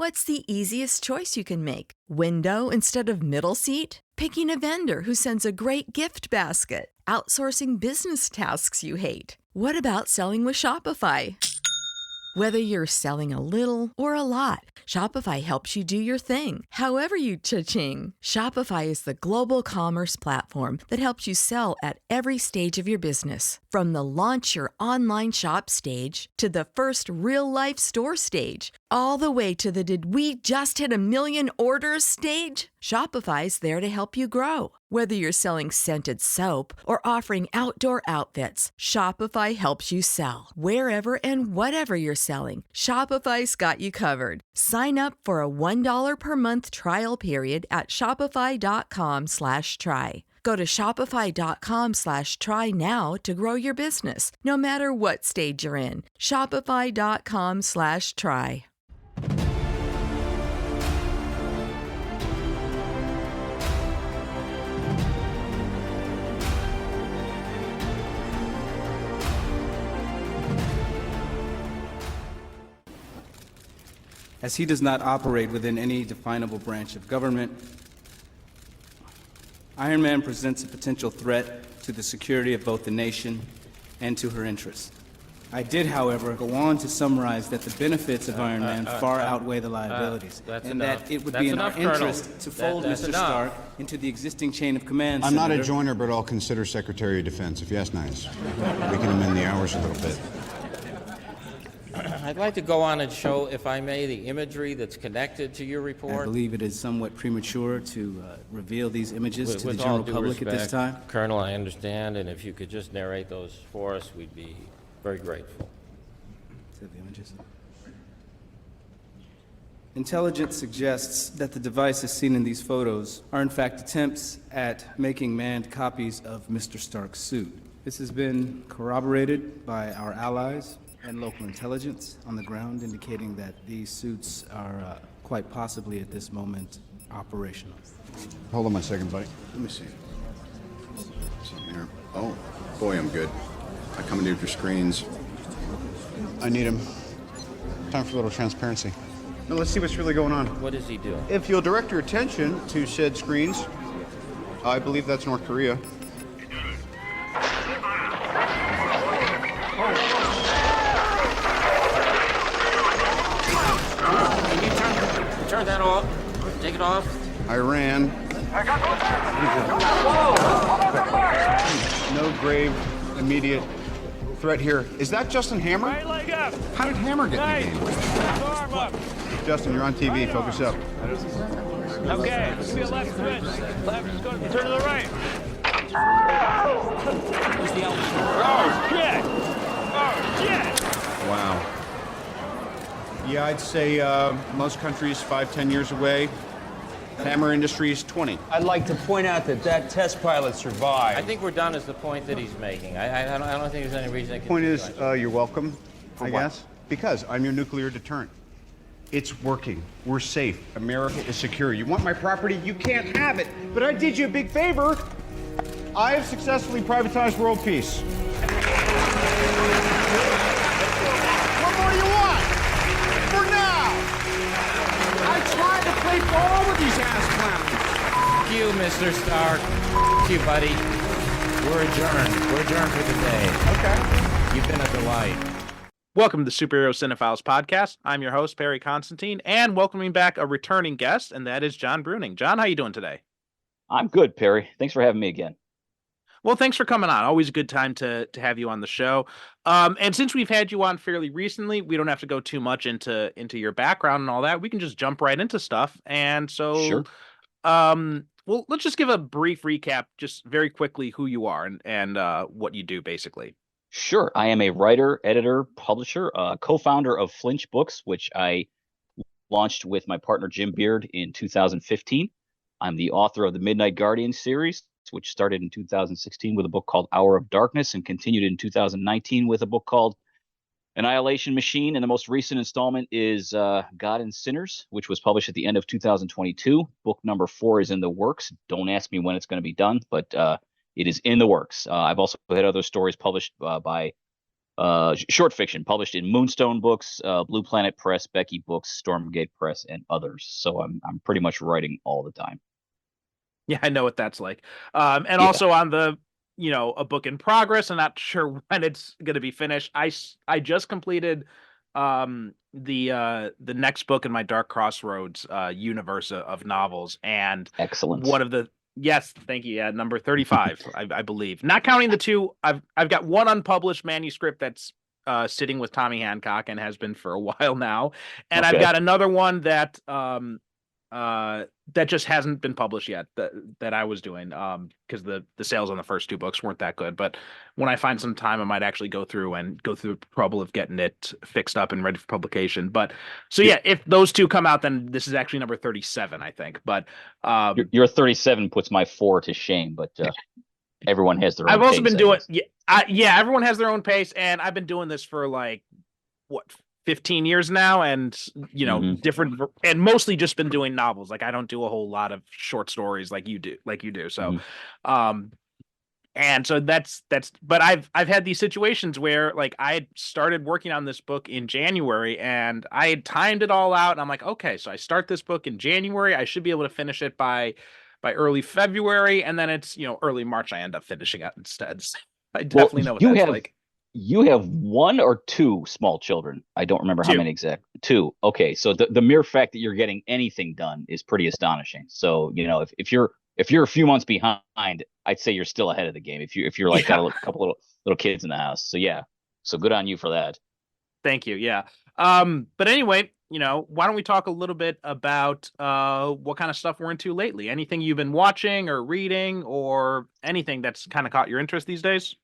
What's the easiest choice you can make? Window instead of middle seat? Picking a vendor who sends a great gift basket? Outsourcing business tasks you hate? What about selling with Shopify? Whether you're selling a little or a lot, Shopify helps you do your thing, however you cha-ching. Shopify is the global commerce platform that helps you sell at every stage of your business. From the launch your online shop stage to the first real-life store stage, all the way to the did we just hit a million orders stage. Shopify's there to help you grow. Whether you're selling scented soap or offering outdoor outfits, Shopify helps you sell. Wherever and whatever you're selling, Shopify's got you covered. Sign up for a $1 per month trial period at shopify.com/try. Go to shopify.com/try now to grow your business, no matter what stage you're in. Shopify.com/try. As he does not operate within any definable branch of government, Iron Man presents a potential threat to the security of both the nation and to her interests. I did, however, go on to summarize that the benefits of Iron Man far outweigh the liabilities, and that it would be in our interest to fold Mr. Stark into the existing chain of command. I'm not a joiner, but I'll consider Secretary of Defense, if you ask nice. We can amend the hours a little bit. I'd like to go on and show, if I may, the imagery that's connected to your report. I believe it is somewhat premature to reveal these images to the general public at this time. Colonel, I understand, and if you could just narrate those for us, we'd be very grateful. The images. Intelligence suggests that the devices seen in these photos are in fact attempts at making manned copies of Mr. Stark's suit. This has been corroborated by our allies and local intelligence on the ground, indicating that these suits are quite possibly at this moment operational. Hold on one second, buddy. Let me see. Something here. Oh, boy, I'm good. I commandeered your screens. I need them. Time for a little transparency. Now let's see what's really going on. What is he doing? If you'll direct your attention to said screens, I believe that's North Korea. Turn that off. Take it off. Iran. No grave immediate threat here. Is that Justin Hammer? Right leg up. How did Hammer get in the game? Arm up. Justin, you're on TV. Focus up. Okay, let's be a left switch. Left, just go turn to the right. Oh, shit. Oh, shit. Wow. Yeah, I'd say most countries 5-10 years away. Hammer Industries 20. I'd like to point out that that test pilot survived. I think we're done is the point that he's making. I don't think there's any reason. Point is, you're welcome, I guess. Because I'm your nuclear deterrent. It's working. We're safe. America is secure. You want my property? You can't have it. But I did you a big favor. I have successfully privatized world peace. What more do you want? For now! I tried to play ball with these ass clowns. F you, Mr. Stark. F you, buddy. We're adjourned. We're adjourned for the day. Okay. You've been a delight. Welcome to the Superhero Cinephiles podcast. I'm your host, Perry Constantine, and welcoming back a returning guest, and that is John Bruning. John, how you doing today? I'm good, Perry. Thanks for having me again. Well, thanks for coming on. Always a good time to have you on the show. And since we've had you on fairly recently, we don't have to go too much into your background and all that. We can just jump right into stuff. And so, Sure. Well, let's just give a brief recap, just very quickly, who you are and what you do, basically. Sure. I am a writer, editor, publisher, co-founder of Flinch Books, which I launched with my partner Jim Beard in 2015. I'm the author of the Midnight Guardian series, which started in 2016 with a book called Hour of Darkness and continued in 2019 with a book called Annihilation Machine. And the most recent installment is God and Sinners, which was published at the end of 2022. Book number 4 is in the works. Don't ask me when it's going to be done, but it is in the works. I've also had other stories published by short fiction published in Moonstone Books, Blue Planet Press, Becky Books, Stormgate Press, and others. So I'm pretty much writing all the time. Yeah, I know what that's like. And Yeah. also on the, a book in progress. I'm not sure when it's going to be finished. I just completed the next book in my Dark Crossroads universe of novels, and Excellent. one of the yes, thank you. Yeah, number 35, I believe. Not counting the two, I've got one unpublished manuscript that's sitting with Tommy Hancock and has been for a while now, and I've Okay. got another one that that just hasn't been published yet, that I was doing because the sales on the first two books weren't that good. But when I find some time, I might actually go through the trouble of getting it fixed up and ready for publication. But so yeah, if those two come out, then this is actually number 37, I think. But Your 37 puts my 4 to shame, but everyone has their own I've also pace, been I doing guess. yeah, everyone has their own pace, and I've been doing this for like what, 15 years now, and Mhm. different, and mostly just been doing novels. Like I don't do a whole lot of short stories like you do. So and so that's but I've had these situations where like I had started working on this book in January, and I had timed it all out, and I'm like, okay, so I start this book in January, I should be able to finish it by early February, and then it's early March I end up finishing it instead. So I definitely know what you that's have like. you have 1 or 2 small children. I don't remember how 2. many exact. 2. Okay, so the mere fact that you're getting anything done is pretty astonishing. So if you're a few months behind, I'd say you're still ahead of the game. If you're like got a couple little kids in the house. So yeah, so good on you for that. Thank you. Yeah. But anyway, why don't we talk a little bit about what kind of stuff we're into lately? Anything you've been watching or reading, or anything that's kind of caught your interest these days?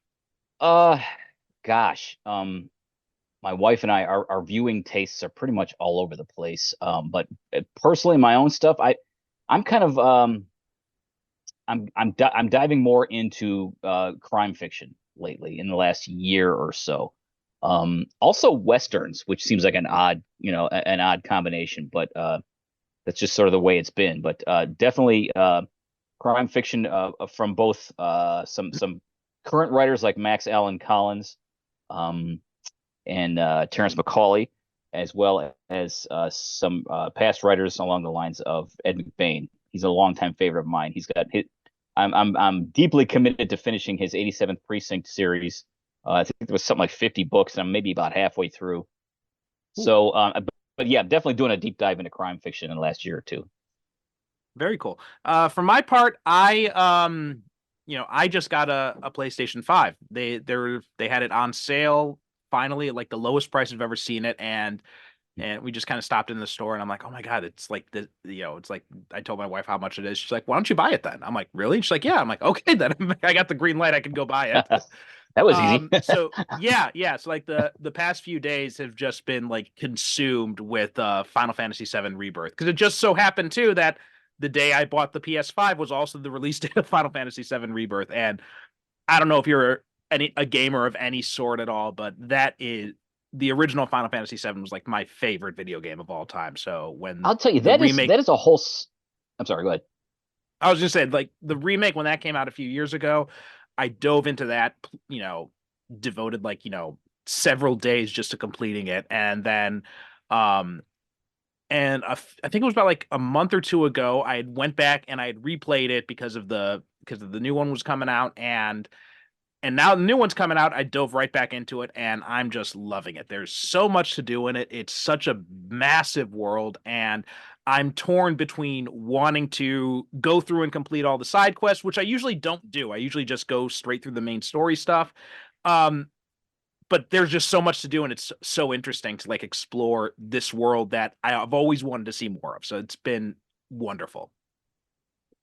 Gosh, my wife and I, our viewing tastes are pretty much all over the place. But personally, my own stuff, I'm kind of I'm diving more into crime fiction lately in the last year or so. Also westerns, which seems like an odd combination, but that's just sort of the way it's been. But definitely crime fiction from both some current writers like Max Allan Collins and Terrence McCauley, as well as some past writers along the lines of Ed McBain. He's a longtime favorite of mine. I'm deeply committed to finishing his 87th Precinct series. I think it was something like 50 books, and I'm maybe about halfway through. So, but yeah, I'm definitely doing a deep dive into crime fiction in the last year or two. Very cool. For my part, I just got a PlayStation 5. They had it on sale finally at like the lowest price I've ever seen it, and we just kind of stopped in the store, and I'm like, oh my God, it's like it's like, I told my wife how much it is. She's like, why don't you buy it then? I'm like, really? She's like, yeah. I'm like, okay, then I got the green light. I can go buy it. That was easy. So yeah. So like the past few days have just been like consumed with Final Fantasy VII Rebirth, because it just so happened too that the day I bought the PS5 was also the release date of Final Fantasy VII Rebirth. And I don't know if you're a gamer of any sort at all, but that is the original Final Fantasy VII was like my favorite video game of all time. So when I'll tell you, that is a whole. I'm sorry, go ahead. I was just saying, like the remake, when that came out a few years ago, I dove into that, devoted like, several days just to completing it. And then, I think it was about like a month or two ago, I went back and I had replayed it because of the new one was coming out, and now the new one's coming out. I dove right back into it, and I'm just loving it. There's so much to do in it. It's such a massive world, and I'm torn between wanting to go through and complete all the side quests, which I usually don't do. I usually just go straight through the main story stuff. But there's just so much to do, and it's so interesting to like explore this world that I've always wanted to see more of. So it's been wonderful.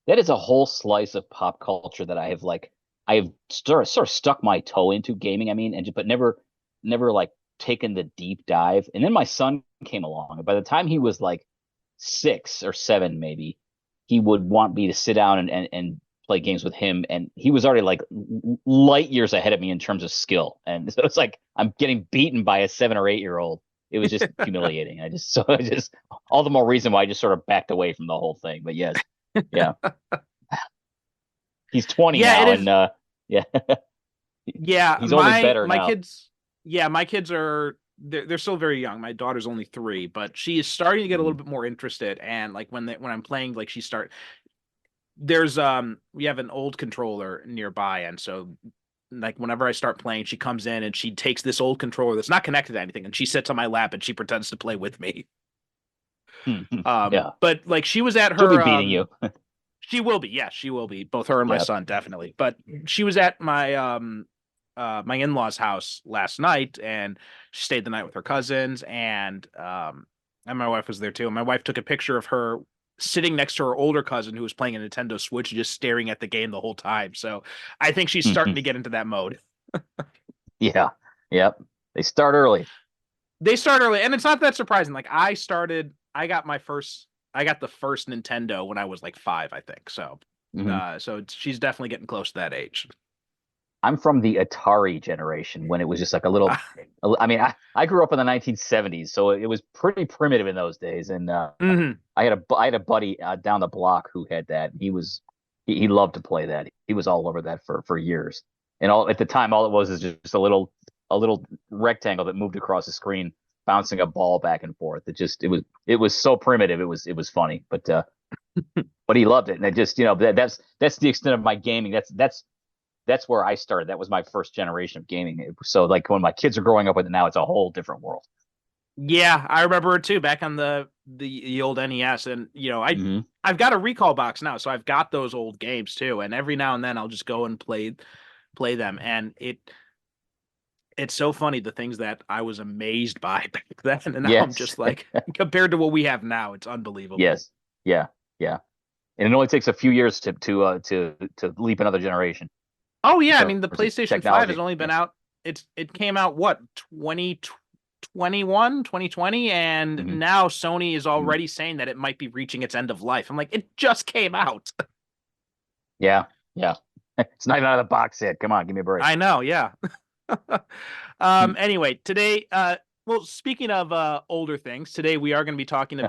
That is a whole slice of pop culture that I have sort of stuck my toe into gaming. I mean, but never like taken the deep dive. And then my son came along, and by the time he was like 6 or 7, maybe, he would want me to sit down and play games with him, and he was already like light years ahead of me in terms of skill. And so it's like I'm getting beaten by a 7 or 8-year-old. It was just humiliating. I just all the more reason why I just sort of backed away from the whole thing. But yes, yeah. He's 20 now, and yeah. Yeah, he's only better my now. kids. Yeah, my kids are they're still very young. My daughter's only 3, but she is starting to get a little bit more interested. And like when I'm playing, like there's we have an old controller nearby, and so like whenever I start playing, she comes in and she takes this old controller that's not connected to anything, and she sits on my lap and she pretends to play with me. Yeah. But like she was at She'll be her beating you. she will be, yes, she will be. Both her and my Yep. son, definitely. But she was at my in-laws house last night, and she stayed the night with her cousins, and my wife was there too. And my wife took a picture of her sitting next to her older cousin who was playing a Nintendo Switch, just staring at the game the whole time. So I think she's starting to get into that mode. Yeah. Yep. They start early. They start early, and it's not that surprising. Like I got the first Nintendo when I was like 5, I think. So Mhm. so she's definitely getting close to that age. I'm from the Atari generation when it was just like a little. I mean, I grew up in the 1970s, so it was pretty primitive in those days. And Mhm. I had a buddy down the block who had that. He loved to play that. He was all over that for years. And all at the time, all it was is just a little rectangle that moved across the screen, bouncing a ball back and forth. It was so primitive. It was funny, but he loved it. And it just that's the extent of my gaming. That's where I started. That was my first generation of gaming. So like when my kids are growing up with it now, it's a whole different world. Yeah, I remember it too, back on the old NES. And Mhm. I've got a recall box now, so I've got those old games too. And every now and then I'll just go and play them. And it's so funny, the things that I was amazed by back then, and now I'm Yes. just like, compared to what we have now, it's unbelievable. Yes. Yeah. Yeah. And it only takes a few years to leap another generation Oh in yeah, I terms mean the of PlayStation 5 has technology. only been Yeah. out. It came out what, 2021, 2020, and Mhm. now Sony is Mhm. already saying that it might be reaching its end of life. I'm like, it just came out. Yeah. Yeah. It's not even out of the box yet. Come on, give me a break. I know, yeah. Hmm. Anyway, today well, speaking of older things, today we are going to be talking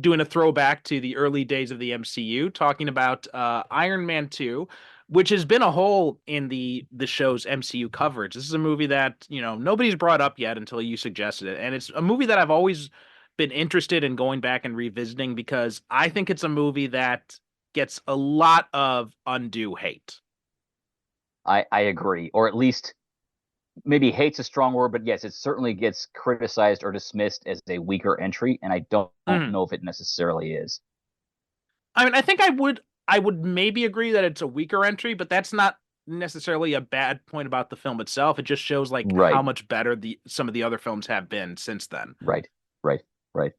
doing a throwback to the early days of the MCU, talking about Iron Man 2, which has been a hole in the show's MCU coverage. This is a movie that, nobody's brought up yet until you suggested it. And it's a movie that I've always been interested in going back and revisiting because I think it's a movie that gets a lot of undue hate. I agree, or at least maybe hate's a strong word, but yes, it certainly gets criticized or dismissed as a weaker entry, and I don't Mhm. know if it necessarily is. I mean, I think I would maybe agree that it's a weaker entry, but that's not necessarily a bad point about the film itself. It just shows like how Right. much better the some of the other films have been since then. Right. Right. Right.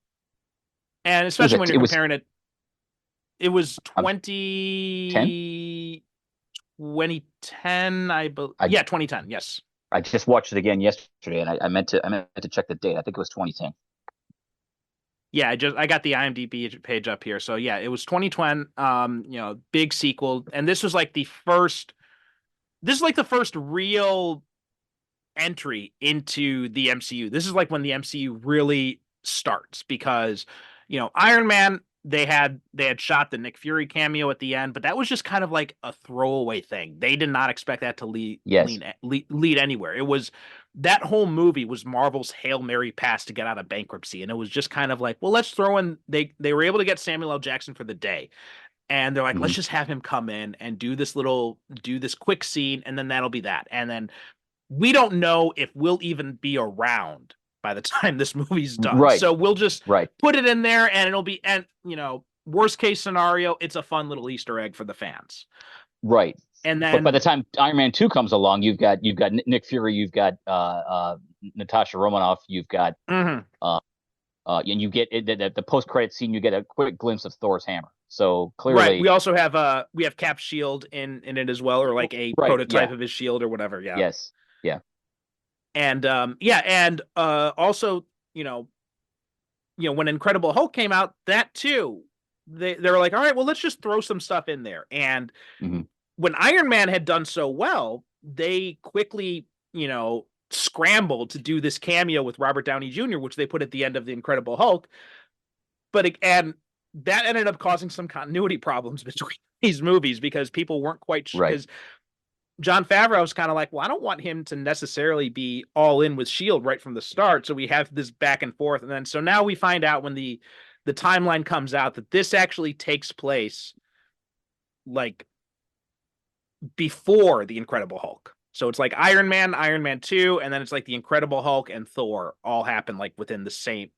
And It was especially when you're it was comparing it was um 10. 2010, I yeah, 2010, yes. I just watched it again yesterday, and I meant to check the date. I think it was 2010. Yeah, I got the IMDb page up here. So yeah, it was 2020, big sequel. And this is like the first real entry into the MCU. This is like when the MCU really starts because, Iron Man, they had shot the Nick Fury cameo at the end, but that was just kind of like a throwaway thing. They did not expect that to Yes. lead anywhere. It was that whole movie was Marvel's Hail Mary pass to get out of bankruptcy, and it was just kind of like, well, let's throw in. They were able to get Samuel L. Jackson for the day, and they're like, let's Mhm. just have him come in and do this quick scene, and then that'll be that. And then we don't know if we'll even be around by the time this movie's done. Right. So we'll just Right. put it in there and it'll be, and worst case scenario, it's a fun little Easter egg for the fans. Right. And But by then the time Iron Man 2 comes along, you've got Nick Fury, you've got Natasha Romanoff, you've got Mhm. and you get the post credit scene, you get a quick glimpse of Thor's hammer. So Right. We clearly, also have Cap Shield in it as well, or like a right, prototype yeah, of his shield or whatever. Yeah. yes, yeah, And yeah, and also, when Incredible Hulk came out, that too, they were like, all right, well, let's just throw some stuff in there. And hmm when Iron Man had done so well, they quickly, scrambled to do this cameo with Robert Downey Jr., which they put at the end of the Incredible Hulk. And that ended up causing some continuity problems between these movies because people weren't quite sure. right, Because John Favreau was kind of like, well, I don't want him to necessarily be all in with Shield right from the start. So we have this back and forth, and then so now we find out when the timeline comes out that this actually takes place like before the Incredible Hulk. So it's like Iron Man 2, and then it's like the Incredible Hulk and Thor all happen like within the same,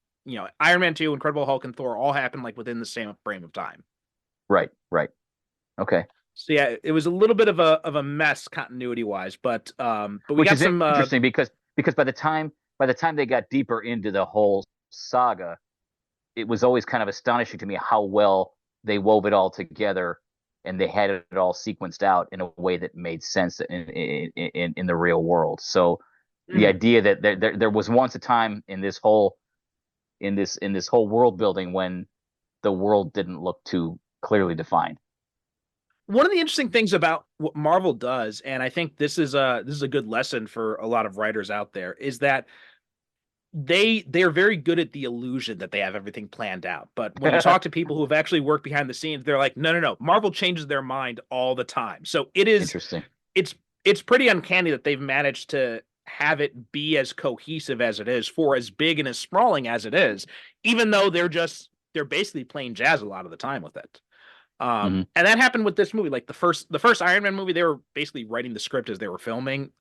Iron Man 2, Incredible Hulk, and Thor all happen like within the same frame of time. Right. Okay. So yeah, it was a little bit of a mess continuity wise, but we Which got is some interesting because by the time they got deeper into the whole saga, it was always kind of astonishing to me how well they wove it all together, and they had it all sequenced out in a way that made sense in the real world. So the idea that there was once a time in this whole world building when the world didn't look too clearly defined. One of the interesting things about what Marvel does, and I think this is a good lesson for a lot of writers out there, is that they're very good at the illusion that they have everything planned out. But when you talk to people who have actually worked behind the scenes, they're like, no. Marvel changes their mind all the time. So it is interesting. It's pretty uncanny that they've managed to have it be as cohesive as it is for as big and as sprawling as it is, even though they're basically playing jazz a lot of the time with it. And that happened with this movie. Like the first Iron Man movie, they were basically writing the script as they were filming.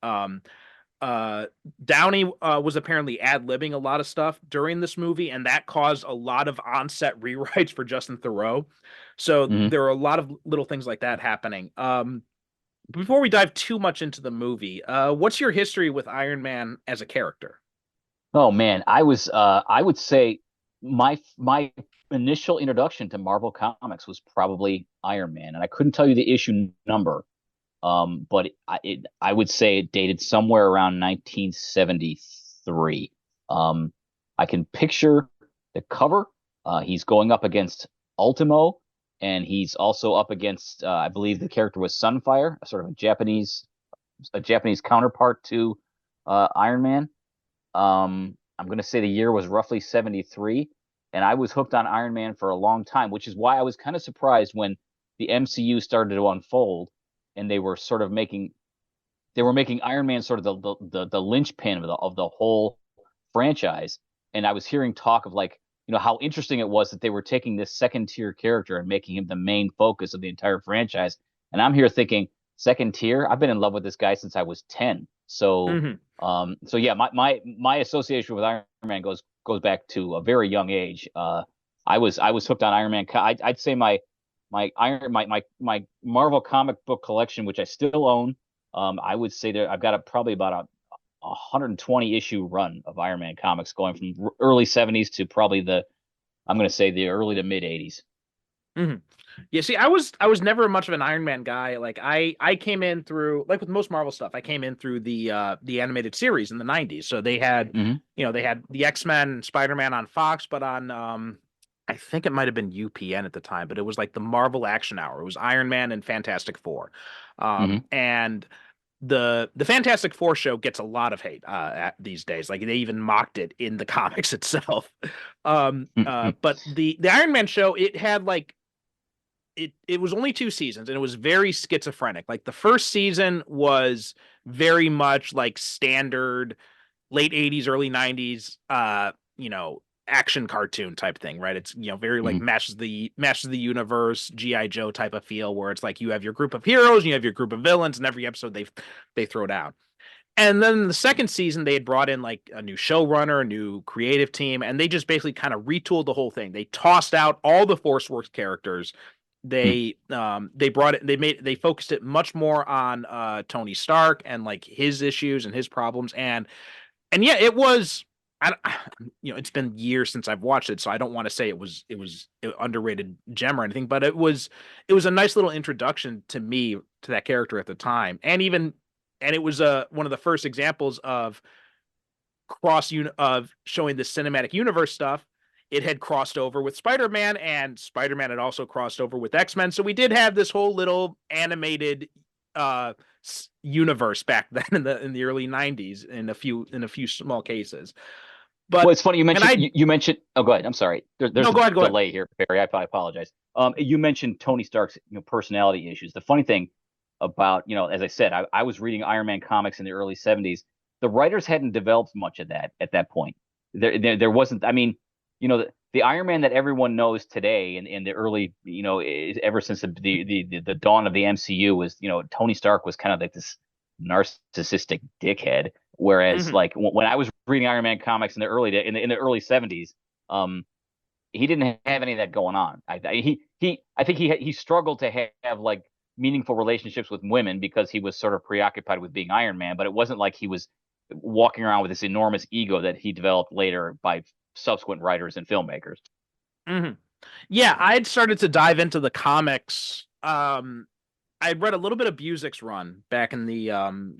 Downey was apparently ad-libbing a lot of stuff during this movie, and that caused a lot of on-set rewrites for Justin Theroux. So there are a lot of little things like that happening. Before we dive too much into the movie, what's your history with Iron Man as a character? Oh man, I would say my initial introduction to Marvel Comics was probably Iron Man, and I couldn't tell you the issue number. But I would say it dated somewhere around 1973. I can picture the cover. He's going up against Ultimo, and he's also up against, I believe the character was Sunfire, a sort of a Japanese counterpart to Iron Man. I'm going to say the year was roughly 73, and I was hooked on Iron Man for a long time, which is why I was kind of surprised when the MCU started to unfold. And they were making Iron Man sort of the linchpin of the whole franchise. And I was hearing talk of how interesting it was that they were taking this second tier character and making him the main focus of the entire franchise. And I'm here thinking, second tier? I've been in love with this guy since I was 10. So so yeah, my association with Iron Man goes back to a very young age. I was hooked on Iron Man. I'd say my Marvel comic book collection, which I still own, I would say that I've got probably about a 120 issue run of Iron Man comics, going from early 70s to probably the early to mid 80s. Yeah, see, I was never much of an Iron Man guy. Like I came in through, like with most Marvel stuff, I came in through the animated series in the 90s. So they had they had the X-Men, Spider-Man on Fox, but on I think it might have been UPN at the time, but it was like the Marvel Action Hour. It was Iron Man and Fantastic Four. And the Fantastic Four show gets a lot of hate these days. Like they even mocked it in the comics itself. But the Iron Man show, it had like it was only 2 seasons, and it was very schizophrenic. Like the first season was very much like standard late 80s, early 90s action cartoon type thing, right? It's very like Masters of the Universe, G.I. Joe type of feel, where it's like you have your group of heroes and you have your group of villains, and every episode they throw down. And then in the second season, they had brought in like a new showrunner, a new creative team, and they just basically kind of retooled the whole thing. They tossed out all the Force Works characters. They focused it much more on Tony Stark and like his issues and his problems, and yeah, it was. It's been years since I've watched it, so I don't want to say it was an underrated gem or anything, but it was a nice little introduction to me to that character at the time, and it was one of the first examples of of showing the cinematic universe stuff. It had crossed over with Spider-Man, and Spider-Man had also crossed over with X-Men, so we did have this whole little animated universe back then in the early 90s in a few small cases. But well, it's funny you mentioned. Oh, go ahead. I'm sorry. There's a delay here, Barry. I apologize. You mentioned Tony Stark's personality issues. The funny thing, about, you know, as I said, I was reading Iron Man comics in the early 70s. The writers hadn't developed much of that at that point. There wasn't, I mean, you know, the Iron Man that everyone knows today in the early, you know, ever since the dawn of the MCU was, you know, Tony Stark was kind of like this narcissistic dickhead. Whereas like when I was reading Iron Man comics in the early 70s, he didn't have any of that going on. I think he struggled to have like meaningful relationships with women because he was sort of preoccupied with being Iron Man, but it wasn't like he was walking around with this enormous ego that he developed later by subsequent writers and filmmakers. Yeah, I'd started to dive into the comics. I'd read a little bit of Busiek's run back in the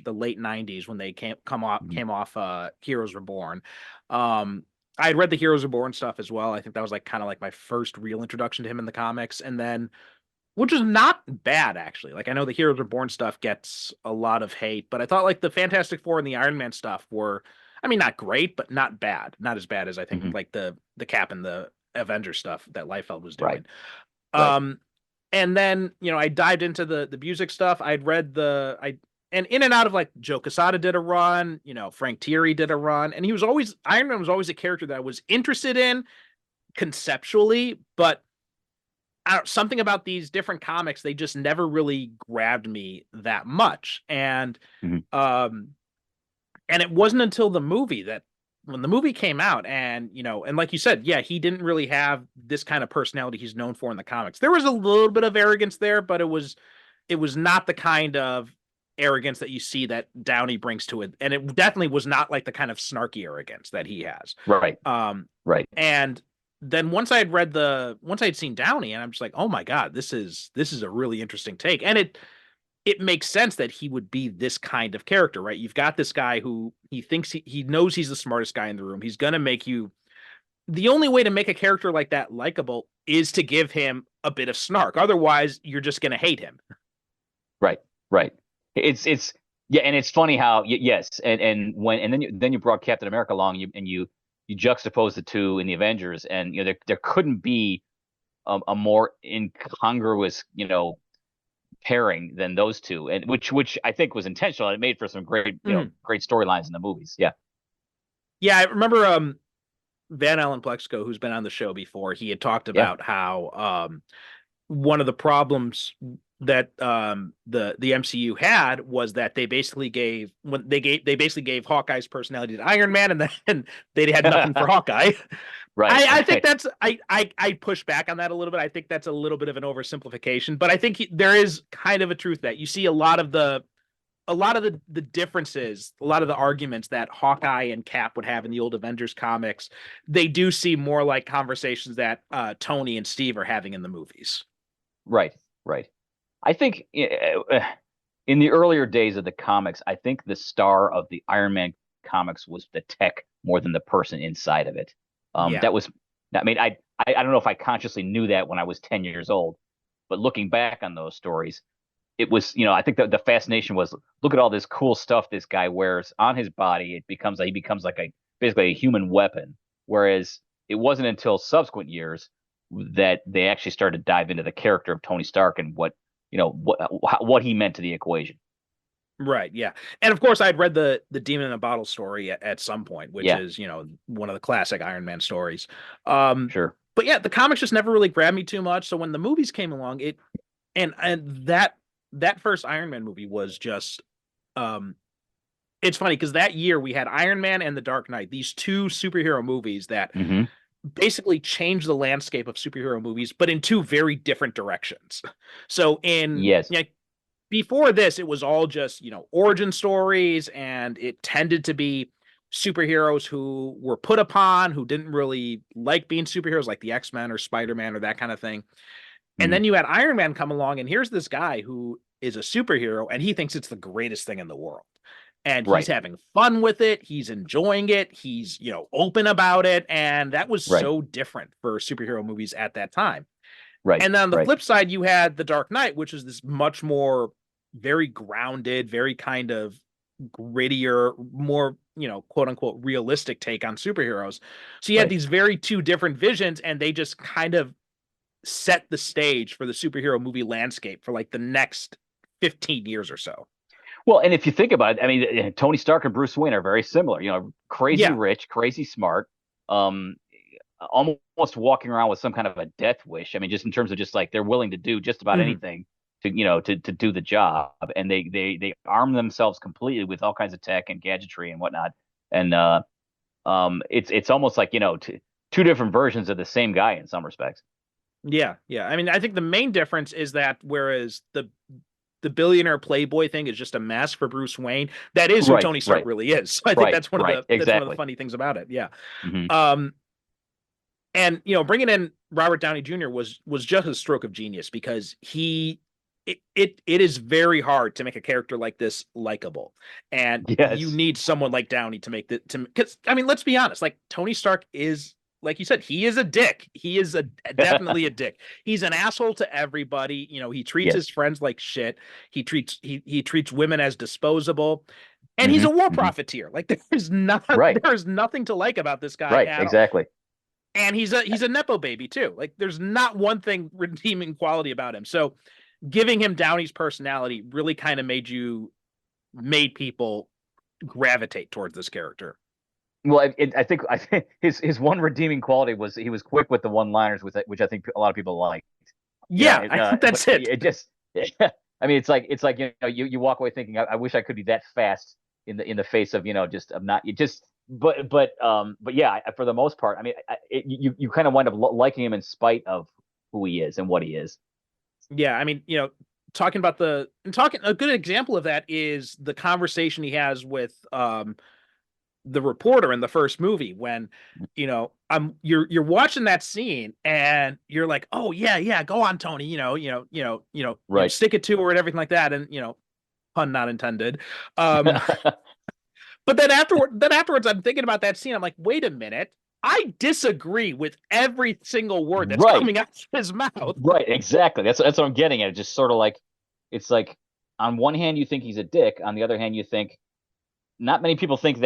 late 90s when they came off Heroes Reborn. I had read the Heroes Reborn stuff as well. I think that was like kind of like my first real introduction to him in the comics, and then which is not bad actually. Like I know the Heroes Reborn stuff gets a lot of hate, but I thought like the Fantastic Four and the Iron Man stuff were, I mean, not great, but not bad. Not as bad as I think like the Cap and the Avengers stuff that Liefeld was doing. Right. And then, you know, I dived into the Busiek stuff. I'd read and in and out of like Joe Quesada did a run, you know, Frank Thierry did a run, and Iron Man was always a character that I was interested in conceptually, but something about these different comics, they just never really grabbed me that much. And it wasn't until the movie that when the movie came out and, you know, and like you said, yeah, he didn't really have this kind of personality he's known for in the comics. There was a little bit of arrogance there, but it was not the kind of arrogance that you see that Downey brings to it. And it definitely was not like the kind of snarky arrogance that he has. Right. Right. And then once I had seen Downey, and I'm just like, oh my God, this is a really interesting take. And it makes sense that he would be this kind of character, right? You've got this guy who he thinks he knows he's the smartest guy in the room. He's going to make you, the only way to make a character like that likable is to give him a bit of snark. Otherwise, you're just going to hate him. Right. It's yeah. And it's funny how, yes. And then you brought Captain America along and you juxtapose the two in the Avengers, and, you know, there couldn't be a more incongruous, you know, pairing than those two, and which I think was intentional. It made for some great, you know, great storylines in the movies. Yeah. I remember Van Allen Plexico, who's been on the show before, he had talked about how one of the problems that the MCU had was that they basically gave Hawkeye's personality to Iron Man, and then they had nothing for Hawkeye. Right. I think that's I push back on that a little bit. I think that's a little bit of an oversimplification, but I think there is kind of a truth that you see a lot of the differences, a lot of the arguments that Hawkeye and Cap would have in the old Avengers comics, they do seem more like conversations that Tony and Steve are having in the movies. Right. I think in the earlier days of the comics, I think the star of the Iron Man comics was the tech more than the person inside of it. That was, I mean, I don't know if I consciously knew that when I was 10 years old, but looking back on those stories, it was, you know, I think that the fascination was, look at all this cool stuff this guy wears on his body. He becomes like basically a human weapon. Whereas it wasn't until subsequent years that they actually started to dive into the character of Tony Stark and what he meant to the equation. Right. Yeah. And of course I'd read the Demon in a Bottle story at some point, which is, you know, one of the classic Iron Man stories. Sure. But yeah, the comics just never really grabbed me too much. So when the movies came along, and that first Iron Man movie was just, it's funny because that year we had Iron Man and The Dark Knight, these two superhero movies that basically changed the landscape of superhero movies, but in two very different directions. So before this, it was all just, you know, origin stories, and it tended to be superheroes who were put upon, who didn't really like being superheroes, like the X-Men or Spider-Man or that kind of thing. And then you had Iron Man come along, and here's this guy who is a superhero, and he thinks it's the greatest thing in the world. And he's having fun with it. He's enjoying it. He's, you know, open about it. And that was so different for superhero movies at that time. Right. And then on the flip side, you had The Dark Knight, which is this much more very grounded, very kind of grittier, more, you know, quote unquote, realistic take on superheroes. So you had these very two different visions, and they just kind of set the stage for the superhero movie landscape for like the next 15 years or so. Well, and if you think about it, I mean, Tony Stark and Bruce Wayne are very similar. Crazy Yeah. rich, crazy smart, almost walking around with some kind of a death wish. I mean, just in terms of just like they're willing to do just about anything to to do the job, and they arm themselves completely with all kinds of tech and gadgetry and whatnot. And it's almost like two different versions of the same guy in some respects. Yeah. I mean, I think the main difference is that whereas the billionaire playboy thing is just a mask for Bruce Wayne, that is who Tony Stark really is. So I think that's one of the funny things about it. Yeah. And bringing in Robert Downey Jr. was just a stroke of genius, because it is very hard to make a character like this likable, and you need someone like Downey to make because I mean, let's be honest, like Tony Stark is, like you said, he is a dick. He is definitely a dick. He's an asshole to everybody. He treats his friends like shit. He treats women as disposable, and he's a war profiteer. Like there's nothing to like about this guy. Right. Exactly. All. And he's a nepo baby too. Like there's not one thing redeeming quality about him. So giving him Downey's personality really kind of made people gravitate towards this character. Well, I think his one redeeming quality was he was quick with the one-liners, which I think a lot of people liked. Yeah, I think that's it. It just, I mean, it's like you walk away thinking, I wish I could be that fast in the face of but yeah, for the most part, I mean, you kind of wind up liking him in spite of who he is and what he is. Yeah, I mean, a good example of that is the conversation he has with the reporter in the first movie, when you're watching that scene and you're like, oh yeah, go on, Tony, right, stick it to her and everything like that, and pun not intended. But then afterwards, I'm thinking about that scene. I'm like, wait a minute. I disagree with every single word that's coming out of his mouth. Right, exactly. That's what I'm getting at. It's just sort of like, it's like, on one hand you think he's a dick, on the other hand you think not many people think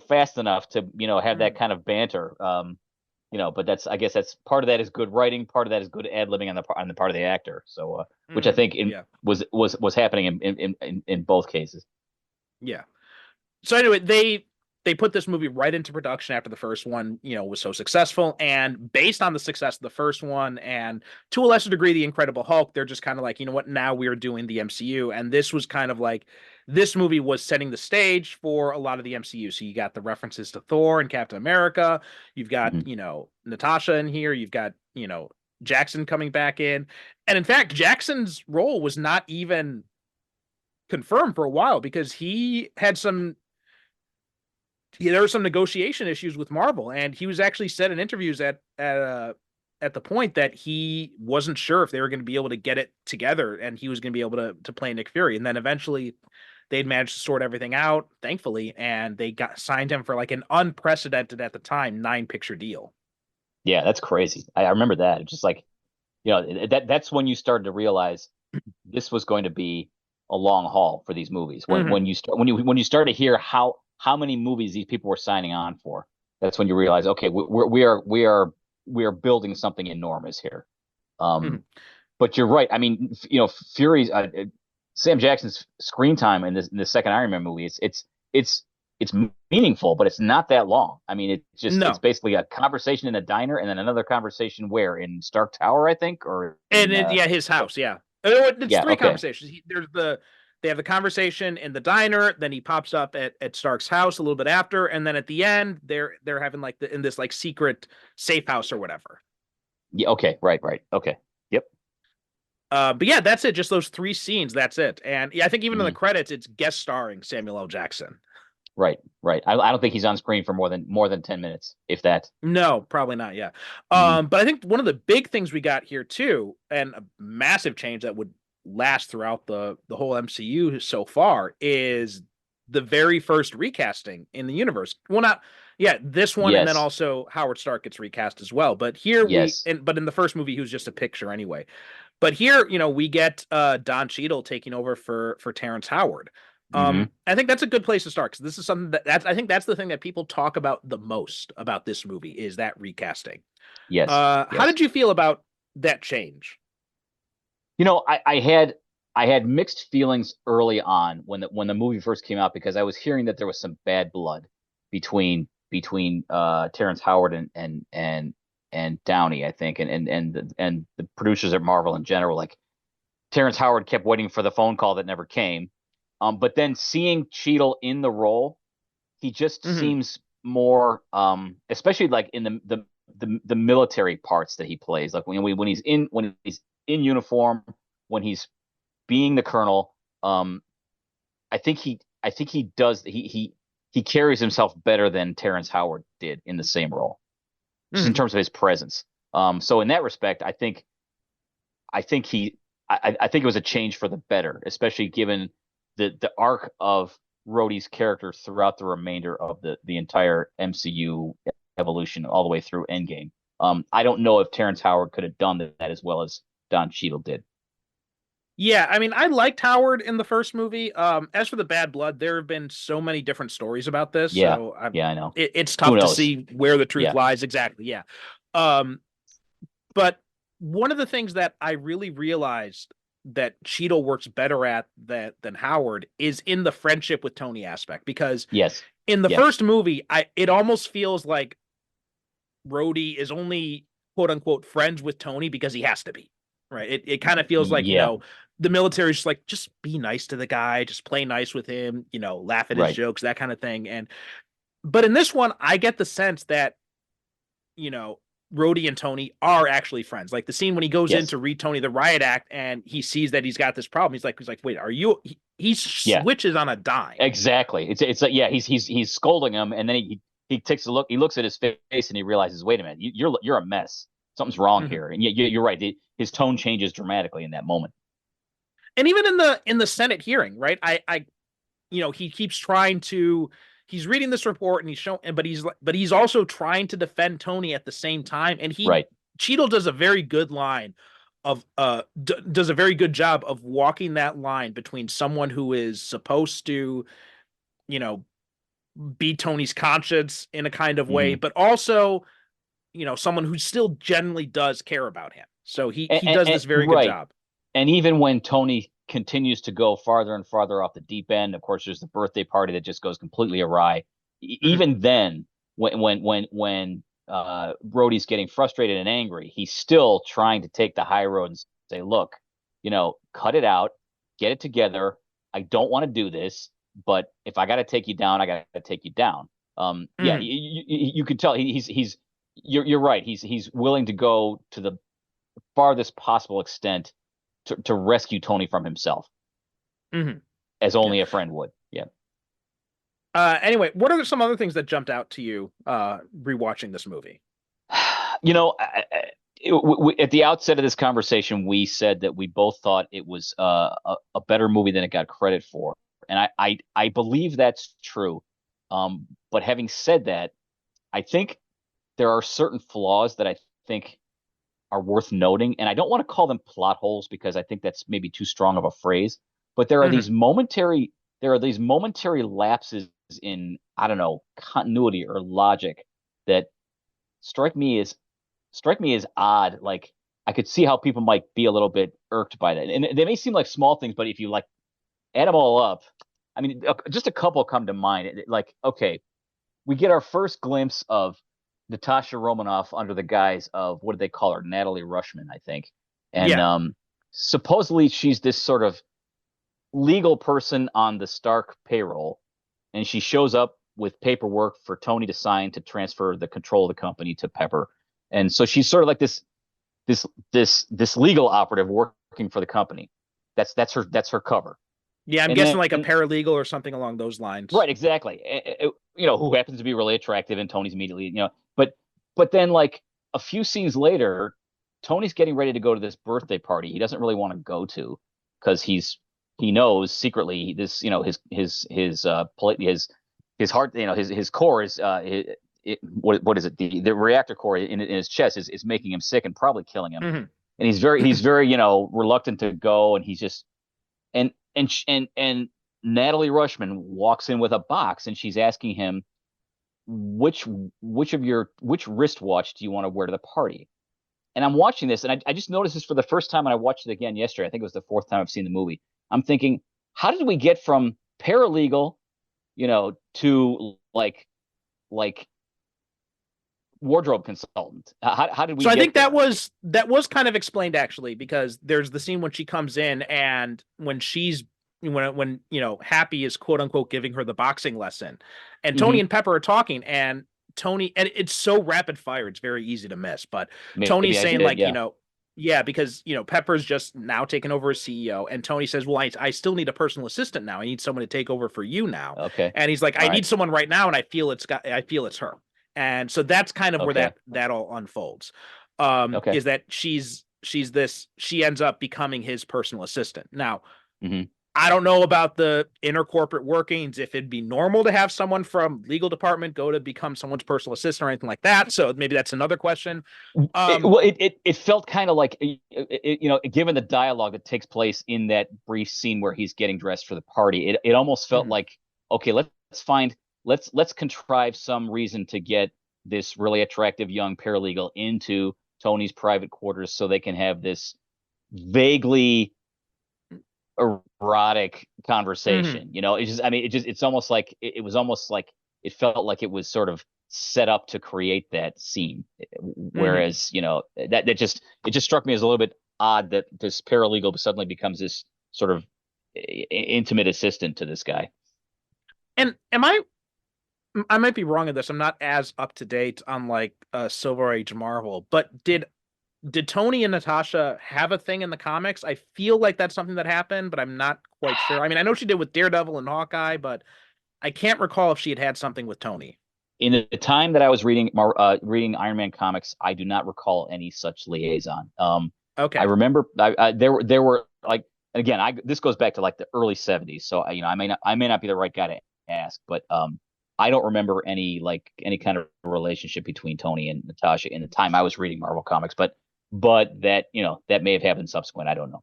fast enough to have that kind of banter. But I guess that's part of that is good writing, part of that is good ad-libbing on the part of the actor. So which I think was happening in both cases. Yeah. So anyway, they put this movie right into production after the first one, was so successful. And based on the success of the first one, and to a lesser degree, The Incredible Hulk, they're just kind of like, you know what, now we're doing the MCU. And this was kind of like, this movie was setting the stage for a lot of the MCU. So you got the references to Thor and Captain America. You've got, Natasha in here. You've got, Jackson coming back in. And in fact, Jackson's role was not even confirmed for a while, because he had there were some negotiation issues with Marvel, and he was actually said in interviews at the point that he wasn't sure if they were going to be able to get it together, and he was going to be able to play Nick Fury. And then eventually they'd managed to sort everything out, thankfully, and they signed him for like an unprecedented at the time 9-picture deal. Yeah, that's crazy. I remember that. It's just like, that's when you started to realize this was going to be a long haul for these movies. When you start to hear how many movies these people were signing on for, that's when you realize, okay, we are building something enormous here. But you're right. I mean, Fury's Sam Jackson's screen time in the second Iron Man movie, it's meaningful, but it's not that long. I mean, it's basically a conversation in a diner, and then another conversation where in Stark Tower, I think, or his house. Yeah, it's three conversations. They have the conversation in the diner, then he pops up at Stark's house a little bit after, and then at the end they're having like in this like secret safe house or whatever. Yeah. Okay. Right. Okay. Yep. But yeah, that's it. Just those 3 scenes. That's it. And yeah, I think even in the credits, it's guest starring Samuel L. Jackson. Right. I don't think he's on screen for more than 10 minutes, if that. No, probably not. Yeah. But I think one of the big things we got here too, and a massive change that would last throughout the whole MCU so far, is the very first recasting in the universe. Well, this one, and then also Howard Stark gets recast as well. But here but in the first movie, he was just a picture anyway. But here, we get Don Cheadle taking over for Terrence Howard. I think that's a good place to start, because this is something I think that's the thing that people talk about the most about this movie, is that recasting. Yes. How did you feel about that change? I had I had mixed feelings early on when the movie first came out, because I was hearing that there was some bad blood between Terrence Howard and Downey, I think, and the producers at Marvel in general. Like, Terrence Howard kept waiting for the phone call that never came. But then seeing Cheadle in the role, he just seems more, especially like in the military parts that he plays, like when he's in uniform, when he's being the colonel. I think he does he carries himself better than Terrence Howard did in the same role, just in terms of his presence. So in that respect, I think it was a change for the better, especially given the arc of Rhodey's character throughout the remainder of the entire MCU evolution, all the way through Endgame. I don't know if Terrence Howard could have done that as well as Don Cheadle did. Yeah, I mean, I liked Howard in the first movie. As for the bad blood, there have been so many different stories about this. Yeah, so I know. It's tough to see where the truth Yeah. lies exactly. Yeah. But one of the things that I really realized that Cheadle works better at than Howard is in the friendship with Tony aspect, because Yes, in the first movie, it almost feels like Rhodey is only quote unquote friends with Tony because he has to be, right? It kind of feels like, the military is just like, just be nice to the guy, just play nice with him, laugh at his jokes, that kind of thing. But in this one, I get the sense that, Rhodey and Tony are actually friends. Like the scene when he goes in to read Tony the riot act and he sees that he's got this problem. He's like, wait, are you? He switches on a dime. Exactly. It's like, he's scolding him, and then he takes a look. He looks at his face and he realizes, wait a minute, you're a mess. Something's wrong here. And you're right. His tone changes dramatically in that moment. And even in the Senate hearing, right? He keeps trying to. He's reading this report and but he's also trying to defend Tony at the same time. And Cheadle does a very good does a very good job of walking that line between someone who is supposed to, be Tony's conscience in a kind of way, but also, someone who still genuinely does care about him. So he does this very good job. And even when Tony continues to go farther and farther off the deep end, of course, there's the birthday party that just goes completely awry. Even then, when Rhodey's getting frustrated and angry, he's still trying to take the high road and say, look, cut it out, get it together. I don't want to do this, but if I got to take you down, I got to take you down. Yeah, you could tell you're right. He's willing to go to the farthest possible extent to rescue Tony from himself, as only a friend would. Yeah. Anyway, what are some other things that jumped out to you rewatching this movie? At the outset of this conversation, we said that we both thought it was a better movie than it got credit for, and I believe that's true. But having said that, I think there are certain flaws that I think are worth noting, and I don't want to call them plot holes because I think that's maybe too strong of a phrase. But there are these momentary lapses in, I don't know, continuity or logic that strike me as odd. Like, I could see how people might be a little bit irked by that, and they may seem like small things, but if you like add them all up, I mean, just a couple come to mind. Like, okay, we get our first glimpse of Natasha Romanoff under the guise of, what do they call her? Natalie Rushman, I think. And supposedly she's this sort of legal person on the Stark payroll, and she shows up with paperwork for Tony to sign to transfer the control of the company to Pepper. And so she's sort of like this legal operative working for the company. That's her cover. Yeah, I'm guessing like a paralegal or something along those lines. Right, exactly. Who happens to be really attractive, and Tony's immediately, but then like a few scenes later, Tony's getting ready to go to this birthday party he doesn't really want to go to, because he knows secretly this, his heart, his core is what is it? The reactor core in his chest is making him sick and probably killing him. And he's very reluctant to go, and he's just and Natalie Rushman walks in with a box, and she's asking him, which wristwatch do you want to wear to the party? and I'm watching this, and I just noticed this for the first time, and I watched it again yesterday. I think it was the fourth time I've seen the movie. I'm thinking, how did we get from paralegal, to like wardrobe consultant? How did we? So I think there? that was kind of explained actually, because there's the scene when she comes in and when Happy is quote unquote giving her the boxing lesson, and Tony and Pepper are talking, and Tony, and it's so rapid fire, it's very easy to miss. But Tony's saying yeah, because Pepper's just now taken over as CEO, and Tony says, "Well, I still need a personal assistant now. I need someone to take over for you now." Okay. And he's like, "I need someone right now, and I feel it's her." And so that's kind of where that all unfolds. Is that she ends up becoming his personal assistant. Now, I don't know about the inner corporate workings, if it'd be normal to have someone from legal department go to become someone's personal assistant or anything like that. So maybe that's another question. It felt kind of like, given the dialogue that takes place in that brief scene where he's getting dressed for the party, it almost felt like, okay, let's contrive some reason to get this really attractive young paralegal into Tony's private quarters so they can have this vaguely erotic conversation. It's almost like it was almost like it felt like it was sort of set up to create that scene. Whereas, it just struck me as a little bit odd that this paralegal suddenly becomes this sort of intimate assistant to this guy. And I might be wrong in this. I'm not as up to date on like Silver Age Marvel, but did Tony and Natasha have a thing in the comics? I feel like that's something that happened, but I'm not quite sure. I mean, I know she did with Daredevil and Hawkeye, but I can't recall if she had something with Tony. In the time that I was reading Iron Man comics, I do not recall any such liaison. Okay. I remember there were like, and again, this goes back to like the early 70s, so I may not be the right guy to ask, but I don't remember any kind of relationship between Tony and Natasha in the time I was reading Marvel comics, but that that may have happened subsequent. I don't know.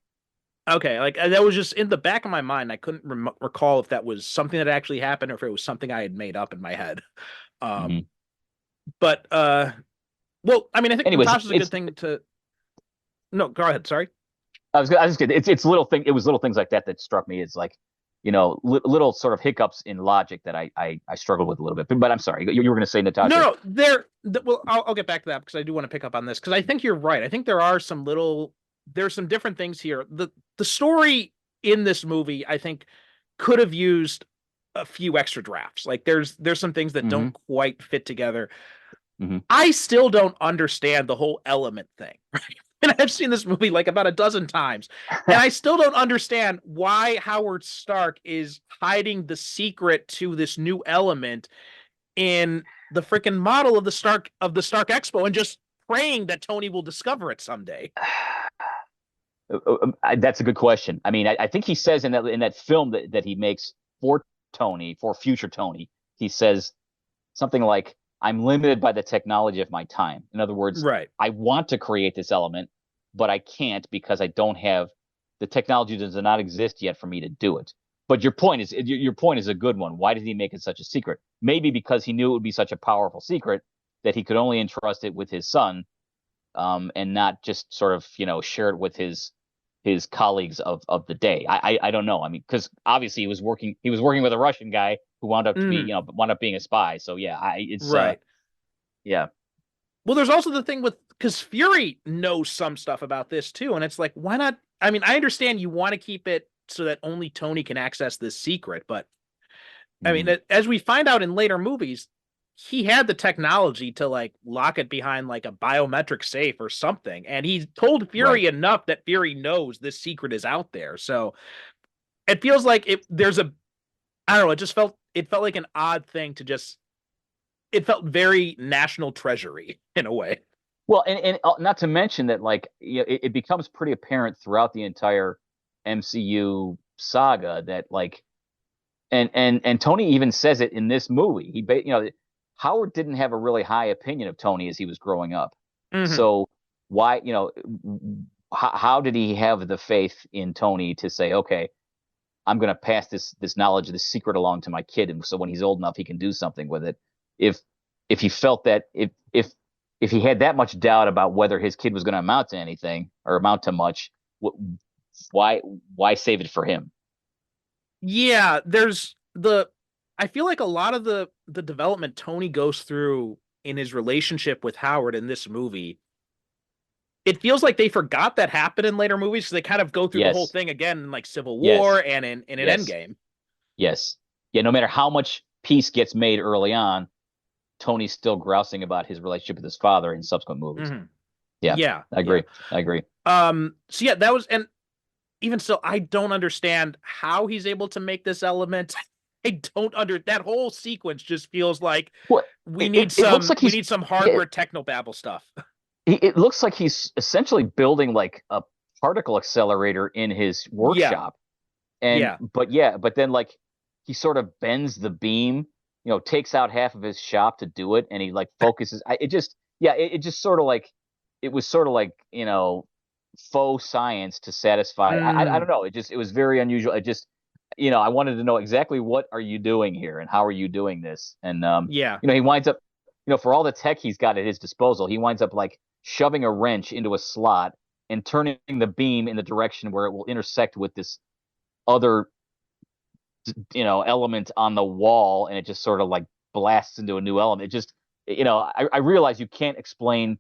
Okay, like that was just in the back of my mind. I couldn't recall if that was something that actually happened or if it was something I had made up in my head. But well, I mean, I think Natasha's a good thing to. No, go ahead. Sorry. I was just kidding. It's little thing. It was little things like that strck me as like, little sort of hiccups in logic that I struggled with a little bit. But I'm sorry, you were going to say Natasha. No, well, I'll get back to that because I do want to pick up on this because I think you're right. I think there's some different things here. The story in this movie, I think, could have used a few extra drafts. Like there's some things that don't quite fit together. I still don't understand the whole element thing, right? And I've seen this movie like about a dozen times, and I still don't understand why Howard Stark is hiding the secret to this new element in the freaking model of the Stark Expo and just praying that Tony will discover it someday. That's a good question. I mean, I think he says in that film that he makes for future Tony, he says something like, "I'm limited by the technology of my time." In other words, right. I want to create this element, but I can't because I don't have the technology does not exist yet for me to do it. But your point is a good one. Why did he make it such a secret? Maybe because he knew it would be such a powerful secret that he could only entrust it with his son, and not just sort of share it with his colleagues of the day. I don't know. I mean, because obviously he was working with a Russian guy who wound up being a spy. So yeah, it's right. Yeah. Well, there's also the thing because Fury knows some stuff about this too, and it's like, why not? I mean, I understand you want to keep it so that only Tony can access this secret, but I mean, as we find out in later movies, he had the technology to like lock it behind like a biometric safe or something, and he told Fury enough that Fury knows this secret is out there. So it feels like I don't know. It felt like an odd thing to just. It felt very national treasury in a way. Well, and not to mention that, like, it becomes pretty apparent throughout the entire MCU saga that, like, and Tony even says it in this movie. Howard didn't have a really high opinion of Tony as he was growing up. So why, how did he have the faith in Tony to say, okay, I'm going to pass this knowledge, this secret along to my kid, and so when he's old enough, he can do something with it. If he felt that if if he had that much doubt about whether his kid was going to amount to anything or amount to much, why save it for him? Yeah, I feel like a lot of the development Tony goes through in his relationship with Howard in this movie, it feels like they forgot that happened in later movies, so they kind of go through the whole Yes. thing again in like Civil Yes. War and in an Yes. Endgame. Yes. Yeah, no matter how much peace gets made early on, Tony's still grousing about his relationship with his father in subsequent movies. Mm-hmm. Yeah. Yeah. I agree. I agree. So yeah, that was, and even still, I don't understand how he's able to make this element. I don't that whole sequence just feels like Well, we need some hardware technobabble stuff. It looks like he's essentially building like a particle accelerator in his workshop. But then like he sort of bends the beam, takes out half of his shop to do it, and he like focuses. It just sort of like it was sort of like faux science to satisfy. I don't know. It was very unusual. I wanted to know exactly what are you doing here and how are you doing this, and he winds up, for all the tech he's got at his disposal, he winds up like shoving a wrench into a slot and turning the beam in the direction where it will intersect with this other element on the wall, and it just sort of like blasts into a new element. It just I realize you can't explain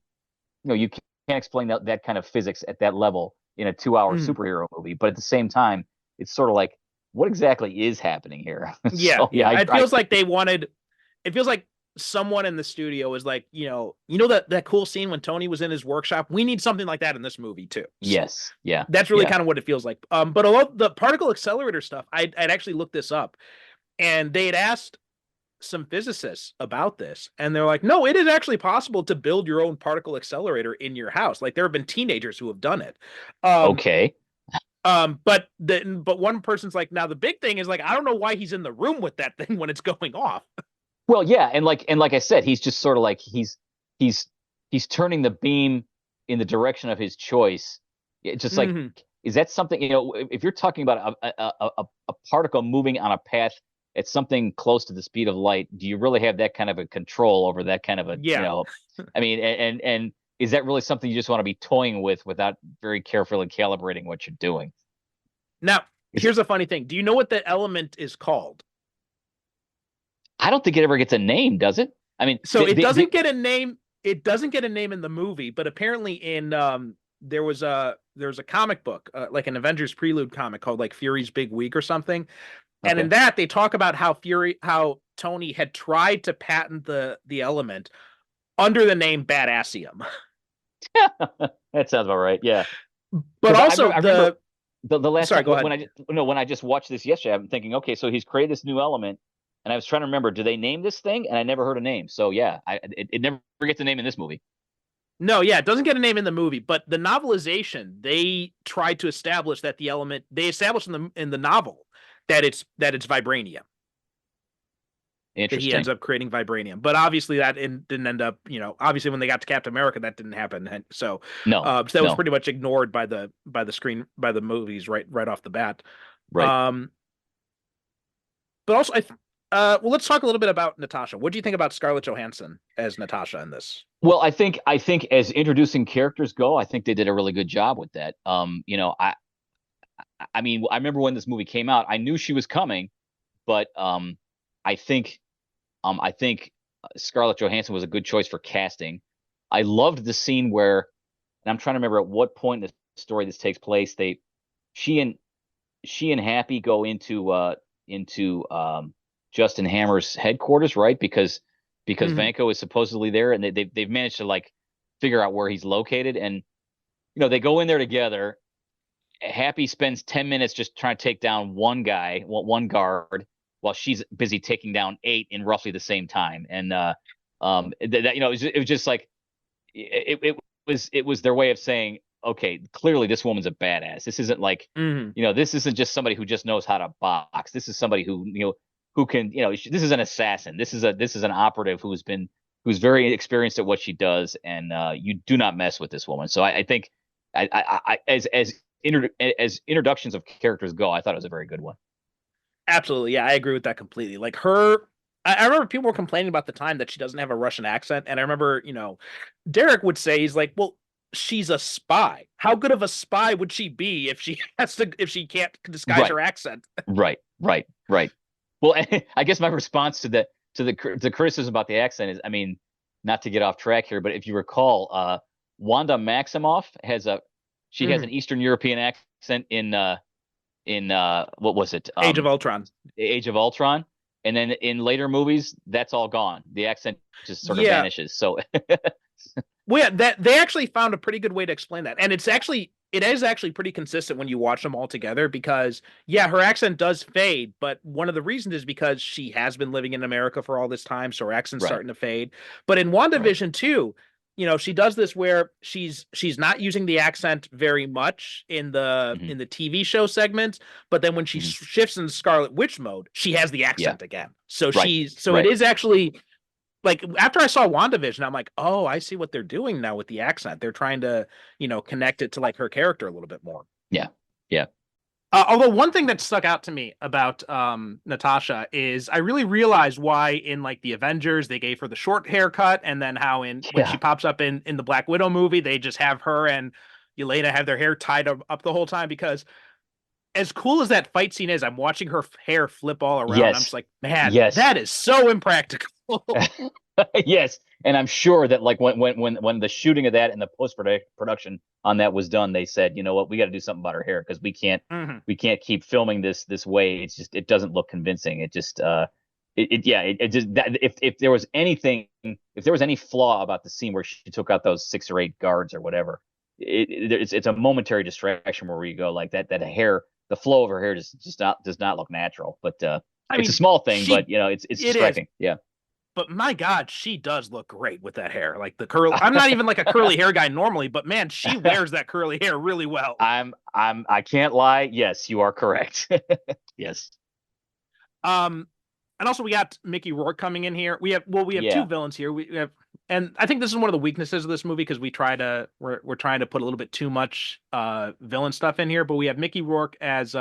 that kind of physics at that level in a 2-hour superhero movie, but at the same time it's sort of like, what exactly is happening here? It feels like it feels like someone in the studio is like, that cool scene when Tony was in his workshop, we need something like that in this movie too. Yes. Yeah. That's really kind of what it feels like. But a lot of the particle accelerator stuff, I'd actually looked this up, and they had asked some physicists about this, and they're like, no, it is actually possible to build your own particle accelerator in your house. Like, there have been teenagers who have done it. Okay. But one person's like, now the big thing is like, I don't know why he's in the room with that thing when it's going off. Well, yeah, and like I said, he's just sort of like he's turning the beam in the direction of his choice. It's just like, is that something, if you're talking about a particle moving on a path at something close to the speed of light, do you really have that kind of a control over that kind of a, I mean, and is that really something you just want to be toying with without very carefully calibrating what you're doing? Now, here's a funny thing. Do you know what the element is called? I don't think it ever gets a name, does it? I mean, so it doesn't get a name. It doesn't get a name in the movie, but apparently in there was a comic book, like an Avengers Prelude comic called like Fury's Big Week or something. Okay. And in that they talk about how Tony had tried to patent the element under the name Badassium. That sounds about right. Yeah. But also I remember the last time when I just watched this yesterday, I'm thinking, okay, so he's created this new element, and I was trying to remember, do they name this thing? And I never heard a name. So yeah, it never gets a name in this movie. No, yeah, it doesn't get a name in the movie, but the novelization, they tried to establish that the element they established in the novel that it's vibranium. That he ends up creating vibranium, but obviously that didn't end up. Obviously when they got to Captain America, that didn't happen. And so so that was pretty much ignored by the movies right off the bat. Right. But also, well, let's talk a little bit about Natasha. What do you think about Scarlett Johansson as Natasha in this? Well, I think as introducing characters go, I think they did a really good job with that. I mean, I remember when this movie came out, I knew she was coming, but I think Scarlett Johansson was a good choice for casting. I loved the scene where, and I'm trying to remember at what point in the story this takes place. She and Happy go into Justin Hammer's headquarters, right? Because Vanko is supposedly there, and they've managed to like figure out where he's located, and they go in there together. Happy spends 10 minutes just trying to take down one guard, while she's busy taking down 8 in roughly the same time. And it was just like it was their way of saying, okay, clearly this woman's a badass. This isn't like this isn't just somebody who just knows how to box. This is somebody who can, this is an assassin. This is an operative who's very experienced at what she does, and you do not mess with this woman. So I think as introductions of characters go, I thought it was a very good one. Absolutely. Yeah, I agree with that completely. Like her I remember people were complaining about the time that she doesn't have a Russian accent, and I remember, Derek would say, he's like, well, she's a spy. How good of a spy would she be if she can't disguise Right. her accent? Right. Well, I guess my response to the criticism about the accent is, I mean, not to get off track here, but if you recall, Wanda Maximoff has an Eastern European accent in what was it? Age of Ultron. Age of Ultron. And then in later movies, that's all gone. The accent just sort of vanishes. So well, yeah, that they actually found a pretty good way to explain that. And it is actually pretty consistent when you watch them all together, because her accent does fade, but one of the reasons is because she has been living in America for all this time, so her accent's starting to fade. But in WandaVision too, she does this where she's not using the accent very much in the TV show segments, but then when she shifts into Scarlet Witch mode, she has the accent again. So it is actually, like, after I saw WandaVision, I'm like, oh, I see what they're doing now with the accent. They're trying to, connect it to like her character a little bit more. Yeah. Although one thing that stuck out to me about Natasha is I really realized why in like the Avengers they gave her the short haircut, and then how when she pops up in the Black Widow movie they just have her and Yelena have their hair tied up the whole time, because as cool as that fight scene is, I'm watching her hair flip all around. I'm just like, man, that is so impractical. Yes. And I'm sure that like when the shooting of that and the post-production on that was done, they said, you know what, we got to do something about her hair, because we can't keep filming this way. It's just, it doesn't look convincing. It just if there was any flaw about the scene where she took out those 6 or 8 guards or whatever, it's a momentary distraction where you go like that hair, the flow of her hair just does not look natural. But it's a small thing, but it's distracting. Yeah. But my God, she does look great with that hair. Like the curl. I'm not even like a curly hair guy normally, but man, she wears that curly hair really well. I can't lie. Yes, you are correct. Yes. And also we got Mickey Rourke coming in here. We have 2 villains here. We have, and I think this is one of the weaknesses of this movie, because we're trying to put a little bit too much villain stuff in here. But we have Mickey Rourke as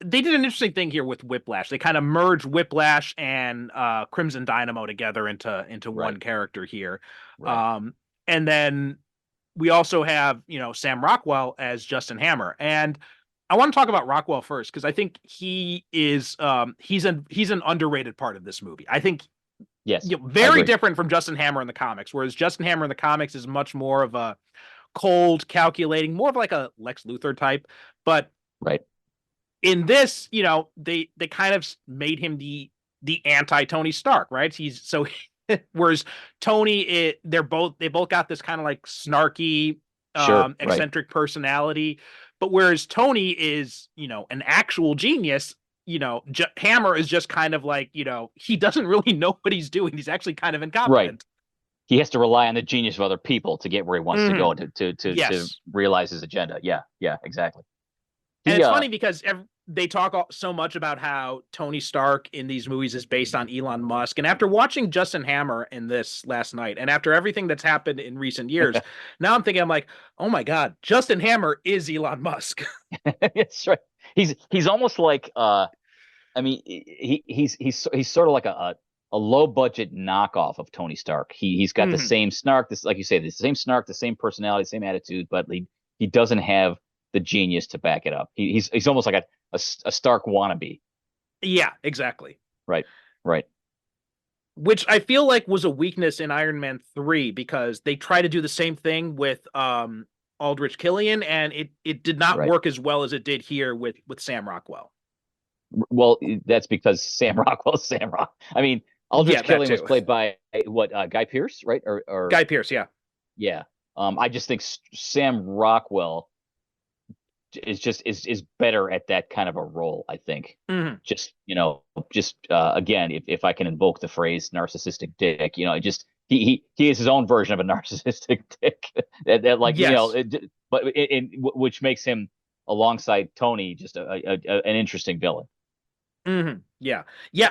they did an interesting thing here with Whiplash. They kind of merged Whiplash and Crimson Dynamo together into one character here. Right. And then we also have, Sam Rockwell as Justin Hammer. And I want to talk about Rockwell first, because I think he is he's an underrated part of this movie. I think very different from Justin Hammer in the comics, whereas Justin Hammer in the comics is much more of a cold, calculating, more of like a Lex Luthor type. But in this, they kind of made him the anti Tony Stark, right? Whereas Tony, they both got this kind of like snarky, eccentric personality, but whereas Tony is, an actual genius, Hammer is just kind of like, he doesn't really know what he's doing. He's actually kind of incompetent. Right. He has to rely on the genius of other people to get where he wants to go to realize his agenda. Yeah, exactly. And it's funny because they talk so much about how Tony Stark in these movies is based on Elon Musk. And after watching Justin Hammer in this last night, and after everything that's happened in recent years, now I'm thinking, I'm like, oh my God, Justin Hammer is Elon Musk. That's right. He's almost like, he's sort of like a low budget knockoff of Tony Stark. He's got the same snark, like you say, the same snark, the same personality, same attitude, but he doesn't have the genius to back it up. He's almost like a Stark wannabe. Yeah, exactly. Right. Which I feel like was a weakness in Iron Man 3, because they try to do the same thing with Aldrich Killian, and it did not work as well as it did here with Sam Rockwell. Well, that's because Sam Rockwell's Sam Rock. I mean, Aldrich Killian was played by Guy Pearce, right? Or Guy Pearce, yeah. Yeah. I just think Sam Rockwell is better at that kind of a role, I think. Just again, if I can invoke the phrase narcissistic dick, he is his own version of a narcissistic dick which makes him, alongside Tony, just an interesting villain. Yeah,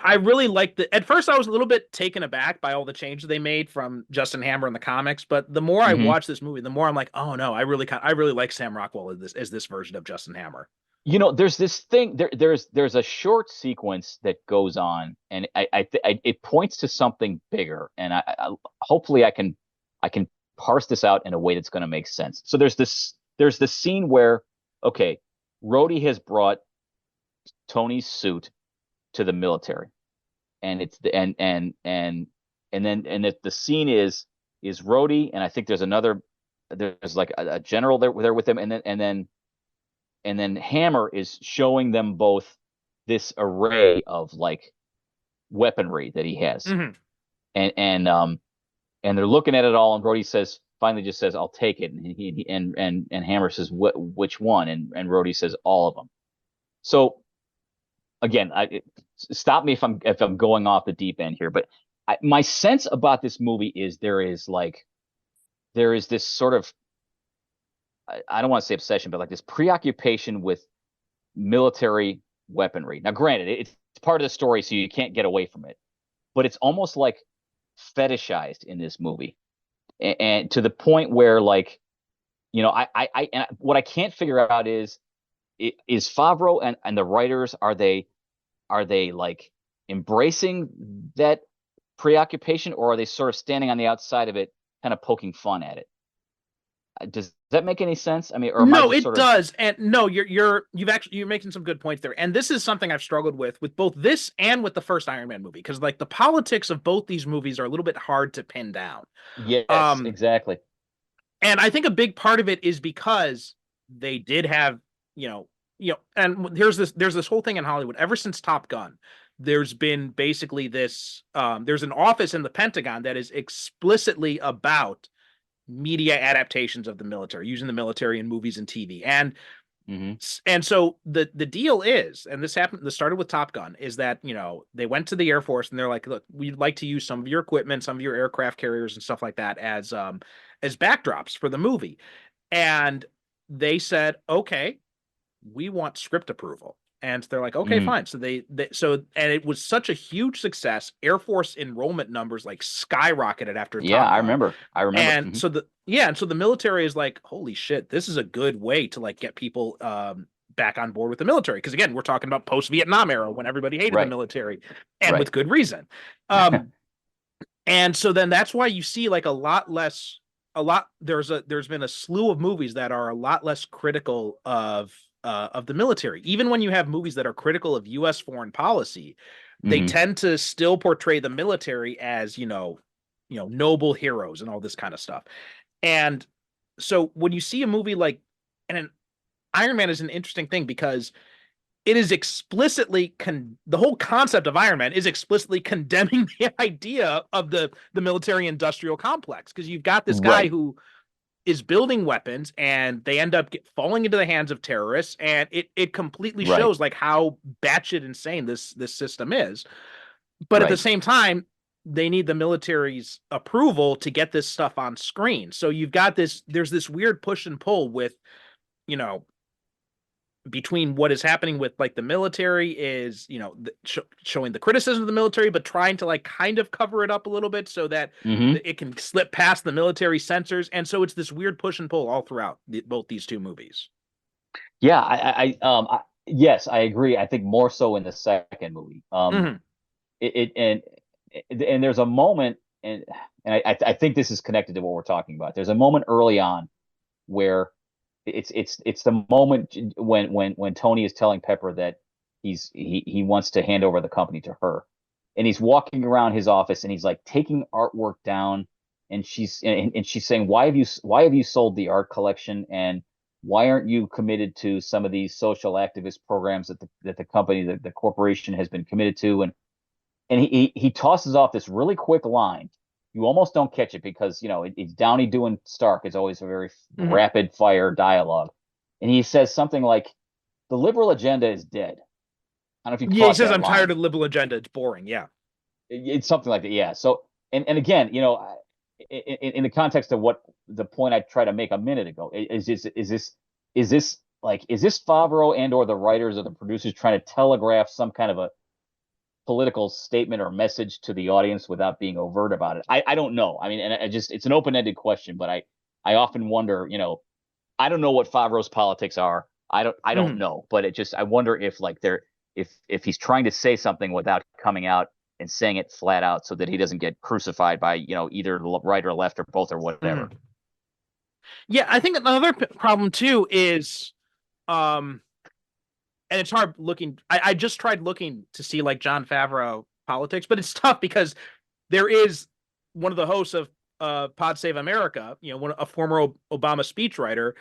I really liked at first I was a little bit taken aback by all the changes they made from Justin Hammer in the comics, but the more I watch this movie, the more I'm like, oh no, I really like Sam Rockwell as this version of Justin Hammer. There's this thing there's a short sequence that goes on, and it points to something bigger, and hopefully I can parse this out in a way that's going to make sense. So there's this scene where, okay, Rhodey has brought Tony's suit to the military, and it's the the scene is Rhodey, and I think there's like a general there with him, and then Hammer is showing them both this array of like weaponry that he has. Mhm. And they're looking at it all, and Rhodey finally just says, "I'll take it." And Hammer says, "Which one?" And Rhodey says, "All of them." So again, stop me if I'm going off the deep end here, but my sense about this movie is there is this sort of, I don't want to say obsession, but like this preoccupation with military weaponry. Now, granted, it's part of the story, so you can't get away from it, but it's almost like fetishized in this movie, and to the point where, like, and what I can't figure out is Favreau and the writers, are they like embracing that preoccupation, or are they sort of standing on the outside of it, kind of poking fun at it? Does that make any sense? I mean, or no, it does. And no, you're making some good points there. And this is something I've struggled with both this and with the first Iron Man movie, because like the politics of both these movies are a little bit hard to pin down. Yes, exactly. And I think a big part of it is because they did have, and there's this whole thing in Hollywood ever since Top Gun. There's been basically this, there's an office in the Pentagon that is explicitly about media adaptations of the military, using the military in movies and TV. And so the deal is, and this started with Top Gun, is that, they went to the Air Force and they're like, look, we'd like to use some of your equipment, some of your aircraft carriers and stuff like that as backdrops for the movie. And they said, okay, we want script approval. And they're like, okay, fine. So and it was such a huge success. Air Force enrollment numbers like skyrocketed after Top Gun. I remember. And so the military is like, holy shit, this is a good way to like get people back on board with the military. Because again, we're talking about post-Vietnam era when everybody hated the military, and with good reason. And so then that's why you see like there's been a slew of movies that are a lot less critical of the military. Even when you have movies that are critical of U.S. foreign policy, they tend to still portray the military as, noble heroes and all this kind of stuff. And so when you see a movie like, and Iron Man is an interesting thing because it is explicitly the whole concept of Iron Man is explicitly condemning the idea of the military industrial complex, because you've got this guy who is building weapons and they end up falling into the hands of terrorists, and it completely shows like how batshit insane this system is. But at the same time, they need the military's approval to get this stuff on screen. So you've got there's this weird push and pull with, between what is happening with like the military is, showing the criticism of the military, but trying to like kind of cover it up a little bit so that it can slip past the military censors. And so it's this weird push and pull all throughout both these two movies. Yeah, yes, I agree. I think more so in the second movie. And there's a moment, and I think this is connected to what we're talking about. There's a moment early on where it's the moment when Tony is telling Pepper that he wants to hand over the company to her, and he's walking around his office and he's like taking artwork down, and she's saying, why have you sold the art collection, and why aren't you committed to some of these social activist programs that the company, the corporation has been committed to, and he tosses off this really quick line. You almost don't catch it because, it's Downey doing Stark. It's always a very rapid fire dialogue. And he says something like, the liberal agenda is dead. I don't know if you he says, I'm tired of the liberal agenda. It's boring. Yeah. It's something like that. Yeah. So, and again, in the context of what the point I tried to make a minute ago, is this Favreau and or the writers or the producers trying to telegraph some kind of a political statement or message to the audience without being overt about it? I don't know. I mean, and it's an open-ended question, but I often wonder, I don't know what Favreau's politics are. I don't know, but it just I wonder if like if he's trying to say something without coming out and saying it flat out so that he doesn't get crucified by either right or left or both or whatever. Yeah, I think another problem too is, and it's hard looking. I just tried looking to see like Jon Favreau politics, but it's tough because there is one of the hosts of Pod Save America, a former Obama speechwriter,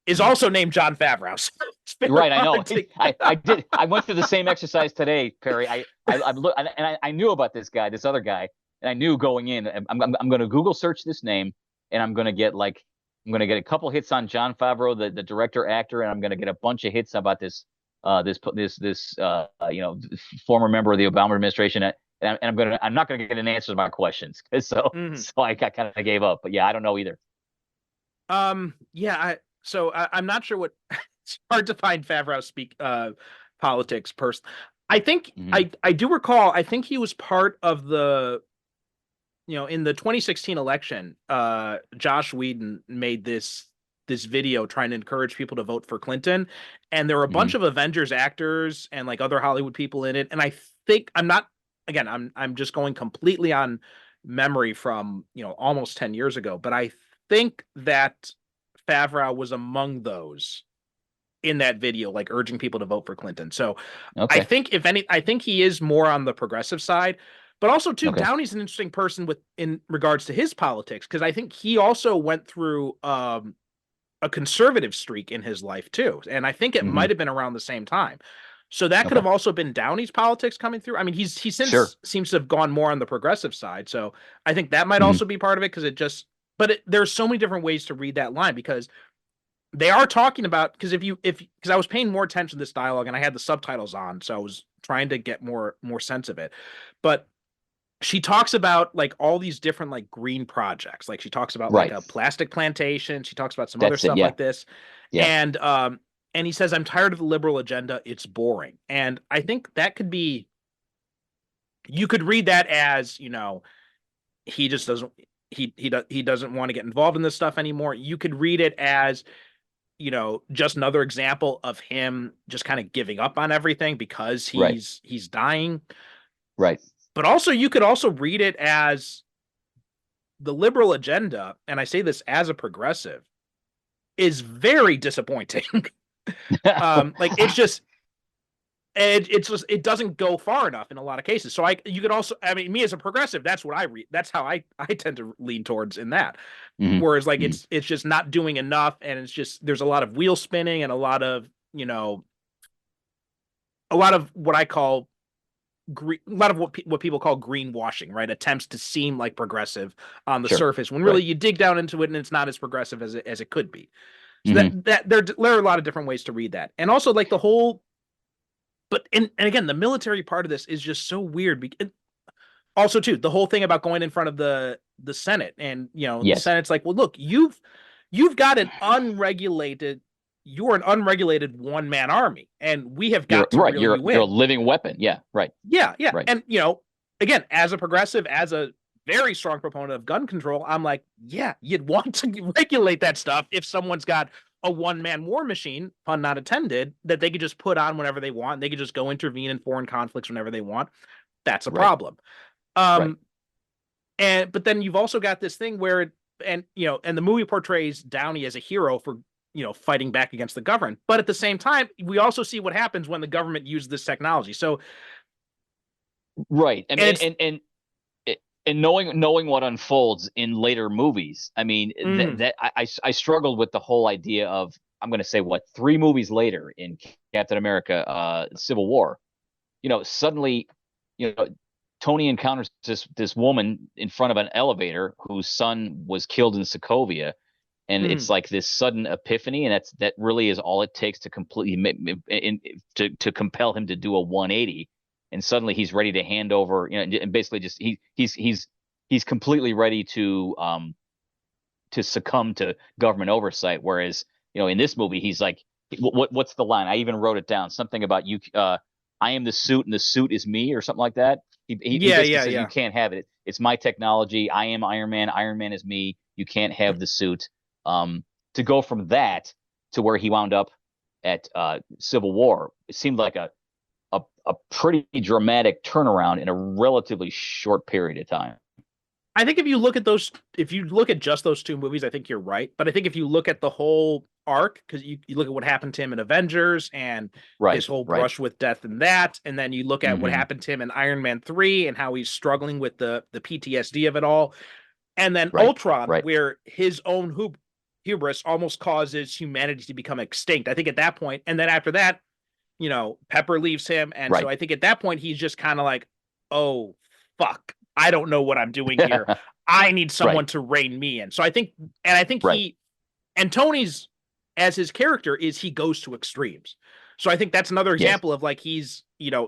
is also named Jon Favreau. So right, I know. I did. I went through the same exercise today, Perry. I look, and I knew about this other guy, and I knew going in. I'm going to Google search this name, and I'm going to get a couple hits on Jon Favreau, the director actor, and I'm going to get a bunch of hits about this former member of the Obama administration. And I'm not going to get an answer to my questions. So I kind of gave up. But yeah, I don't know either. So I'm not sure what. It's hard to find Favreau speak politics person. I think I do recall. I think he was part of the, in the 2016 election. Josh Whedon made this video trying to encourage people to vote for Clinton, and there were a bunch of Avengers actors and like other Hollywood people in it. And I think I'm just going completely on memory from almost 10 years ago, but I think that Favreau was among those in that video, like urging people to vote for Clinton. So I think I think he is more on the progressive side, but also too, Downey's an interesting person in regards to his politics. Cause I think he also went through a conservative streak in his life too. And I think it might've been around the same time. So that could have also been Downey's politics coming through. I mean, he since seems to have gone more on the progressive side. So I think that might also be part of it. Cause there's so many different ways to read that line, because they are talking about, because because I was paying more attention to this dialogue and I had the subtitles on, so I was trying to get more sense of it. But she talks about like all these different like green projects. Like she talks about like a plastic plantation. She talks about some other stuff like this. Yeah. And he says, "I'm tired of the liberal agenda. It's boring." And I think that could be, you could read that as, he just doesn't, he doesn't want to get involved in this stuff anymore. You could read it as, just another example of him just kind of giving up on everything because he's dying. Right. But also you could also read it as the liberal agenda, and I say this as a progressive, is very disappointing. Like it doesn't go far enough in a lot of cases. So you could also, me as a progressive, that's what I read. That's how I tend to lean towards in that. Whereas like it's just not doing enough, and it's just, there's a lot of wheel spinning and a lot of what I call a lot of what people call greenwashing, right? Attempts to seem like progressive on the surface, when really you dig down into it and it's not as progressive as it could be. So that there are a lot of different ways to read that. And also like the whole, and again, the military part of this is just so weird. Also too, the whole thing about going in front of the Senate, and the Senate's like, well, look, you've got you're an unregulated one-man army, and we have got to really win. You're a living weapon. Yeah. Right. Yeah. Right. And again, as a progressive, as a very strong proponent of gun control, I'm like, yeah, you'd want to regulate that stuff if someone's got a one-man war machine, pun not intended, that they could just put on whenever they want. They could just go intervene in foreign conflicts whenever they want. That's a problem. But then you've also got this thing where, and the movie portrays Downey as a hero for, fighting back against the government. But at the same time, we also see what happens when the government uses this technology. So, right. And knowing what unfolds in later movies, I struggled with the whole idea of, I'm going to say 3 movies later in Captain America, Civil War, suddenly, Tony encounters this woman in front of an elevator whose son was killed in Sokovia, and it's like this sudden epiphany, and that really is all it takes to completely to compel him to do a 180. And suddenly he's ready to hand over, and basically just he's completely ready to succumb to government oversight. Whereas, in this movie, he's like, what's the line? I even wrote it down. Something about I am the suit and the suit is me, or something like that. He says, you can't have it. It's my technology. I am Iron Man. Iron Man is me. You can't have the suit. To go from that to where he wound up at Civil War. It seemed like a pretty dramatic turnaround in a relatively short period of time. I think if you look at just those two movies, I think you're right. But I think if you look at the whole arc, because you look at what happened to him in Avengers and his whole brush with death and that, and then you look at what happened to him in Iron Man 3 and how he's struggling with the PTSD of it all. And then Ultron, where his own hubris almost causes humanity to become extinct. I think at that point, and then after that, Pepper leaves him. And so I think at that point, he's just kind of like, oh, fuck. I don't know what I'm doing here. I need someone to rein me in. So I think Tony's, as his character is, he goes to extremes. So I think that's another example of like, he's,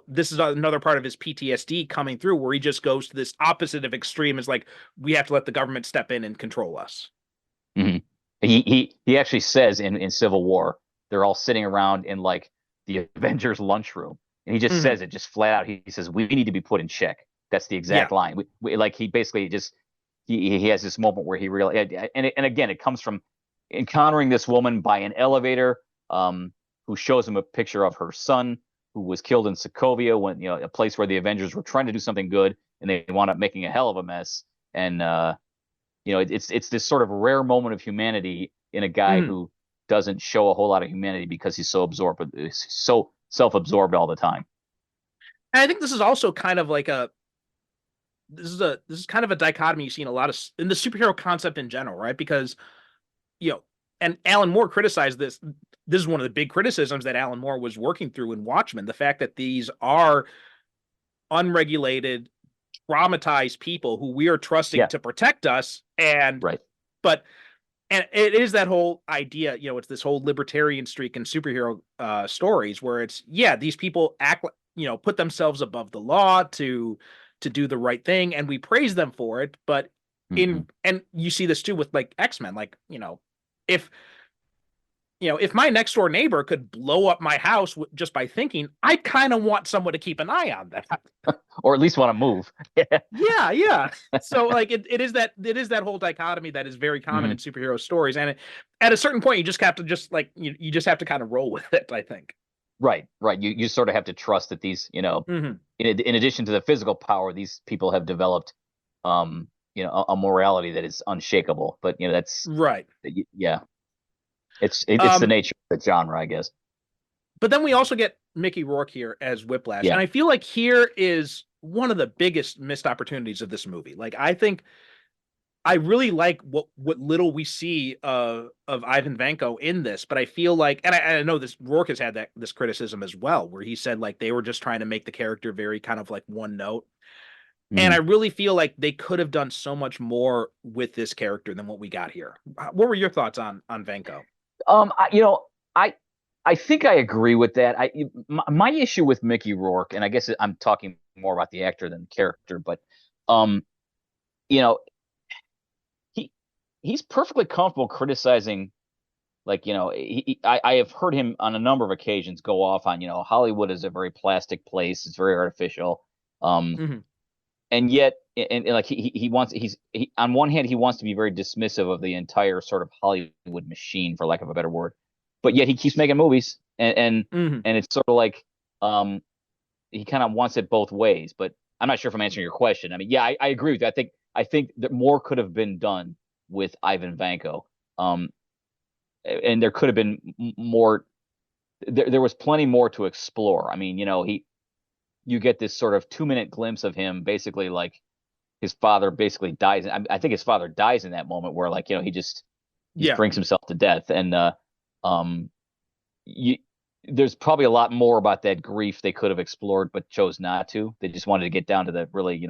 this is another part of his PTSD coming through where he just goes to this opposite of extreme, is like, we have to let the government step in and control us. Mm-hmm. He actually says in Civil War, they're all sitting around in like the Avengers lunchroom, and he just says it just flat out. He says, we need to be put in check. That's the exact line. We like, he basically just, he has this moment where he really, and again, it comes from encountering this woman by an elevator, who shows him a picture of her son who was killed in Sokovia, when, a place where the Avengers were trying to do something good and they wound up making a hell of a mess. And, it's this sort of rare moment of humanity in a guy who doesn't show a whole lot of humanity because he's so absorbed, so self-absorbed all the time. And I think this is also kind of like this is kind of a dichotomy you see in a lot of in the superhero concept in general, right? Because, and Alan Moore criticized this. This is one of the big criticisms that Alan Moore was working through in Watchmen. The fact that these are unregulated, traumatized people who we are trusting to protect us. And, but it is that whole idea, it's this whole libertarian streak in superhero stories where it's, these people act, put themselves above the law to do the right thing, and we praise them for it. But and you see this too with like X-Men, like, if my next door neighbor could blow up my house just by thinking, I kind of want someone to keep an eye on that, or at least want to move. yeah. So like it is that whole dichotomy that is very common in superhero stories, and at a certain point, you just have to you just have to kind of roll with it, I think. Right. You sort of have to trust that these, in addition to the physical power, these people have developed, a morality that is unshakable. But that's right. Yeah, it's the nature of the genre, I guess. But then we also get Mickey Rourke here as Whiplash, and I feel like here is one of the biggest missed opportunities of this movie. Like, I think I really like what little we see of Ivan Vanko in this, but I feel like, and I know this Rourke has had this criticism as well, where he said like they were just trying to make the character very kind of like one note. And I really feel like they could have done so much more with this character than what we got here. What were your thoughts on Vanko? I think I agree with that. My issue with Mickey Rourke, and I guess I'm talking more about the actor than the character, but he's perfectly comfortable criticizing, like, I have heard him on a number of occasions go off on, Hollywood is a very plastic place. It's very artificial. And yet, and like he on one hand, he wants to be very dismissive of the entire sort of Hollywood machine, for lack of a better word. But yet he keeps making movies, and it's sort of like, he kind of wants it both ways. But I'm not sure if I'm answering your question. I mean, I agree with you. I think that more could have been done with Ivan Vanko, and there could have been more. There was plenty more to explore. I mean, you get this sort of 2-minute glimpse of him, basically like his father basically dies. I think his father dies in that moment where, like, he just brings himself to death, and there's probably a lot more about that grief they could have explored, but chose not to. They just wanted to get down to the really,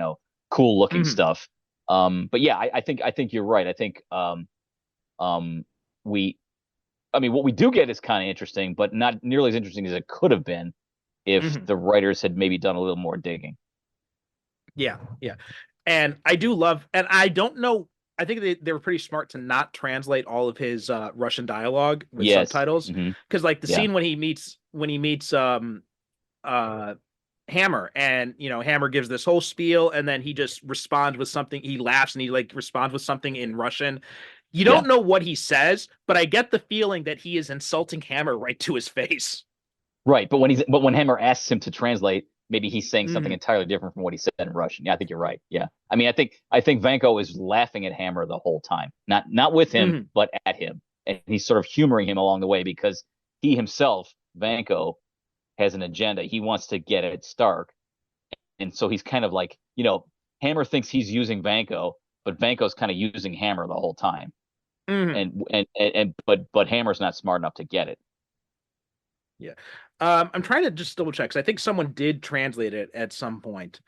cool looking stuff. But yeah, I think you're right. I think what we do get is kind of interesting, but not nearly as interesting as it could have been if the writers had maybe done a little more digging. Yeah. And I do love, and I don't know, I think they were pretty smart to not translate all of his Russian dialogue with subtitles, because like the scene when he meets Hammer, and Hammer gives this whole spiel, and then he just responds with something. He laughs and he like responds with something in Russian. You don't know what he says, but I get the feeling that he is insulting Hammer right to his face. Right, but when Hammer asks him to translate, maybe he's saying something entirely different from what he said in Russian. Yeah, I think you're right. Yeah, I mean, I think Vanko is laughing at Hammer the whole time, not with him, but at him, and he's sort of humoring him along the way because he himself, Vanko, has an agenda. He wants to get at Stark, and so he's kind of like, Hammer thinks he's using Vanko, but Vanko's kind of using Hammer the whole time. But Hammer's not smart enough to get it. Yeah. I'm trying to just double check, because I think someone did translate it at some point.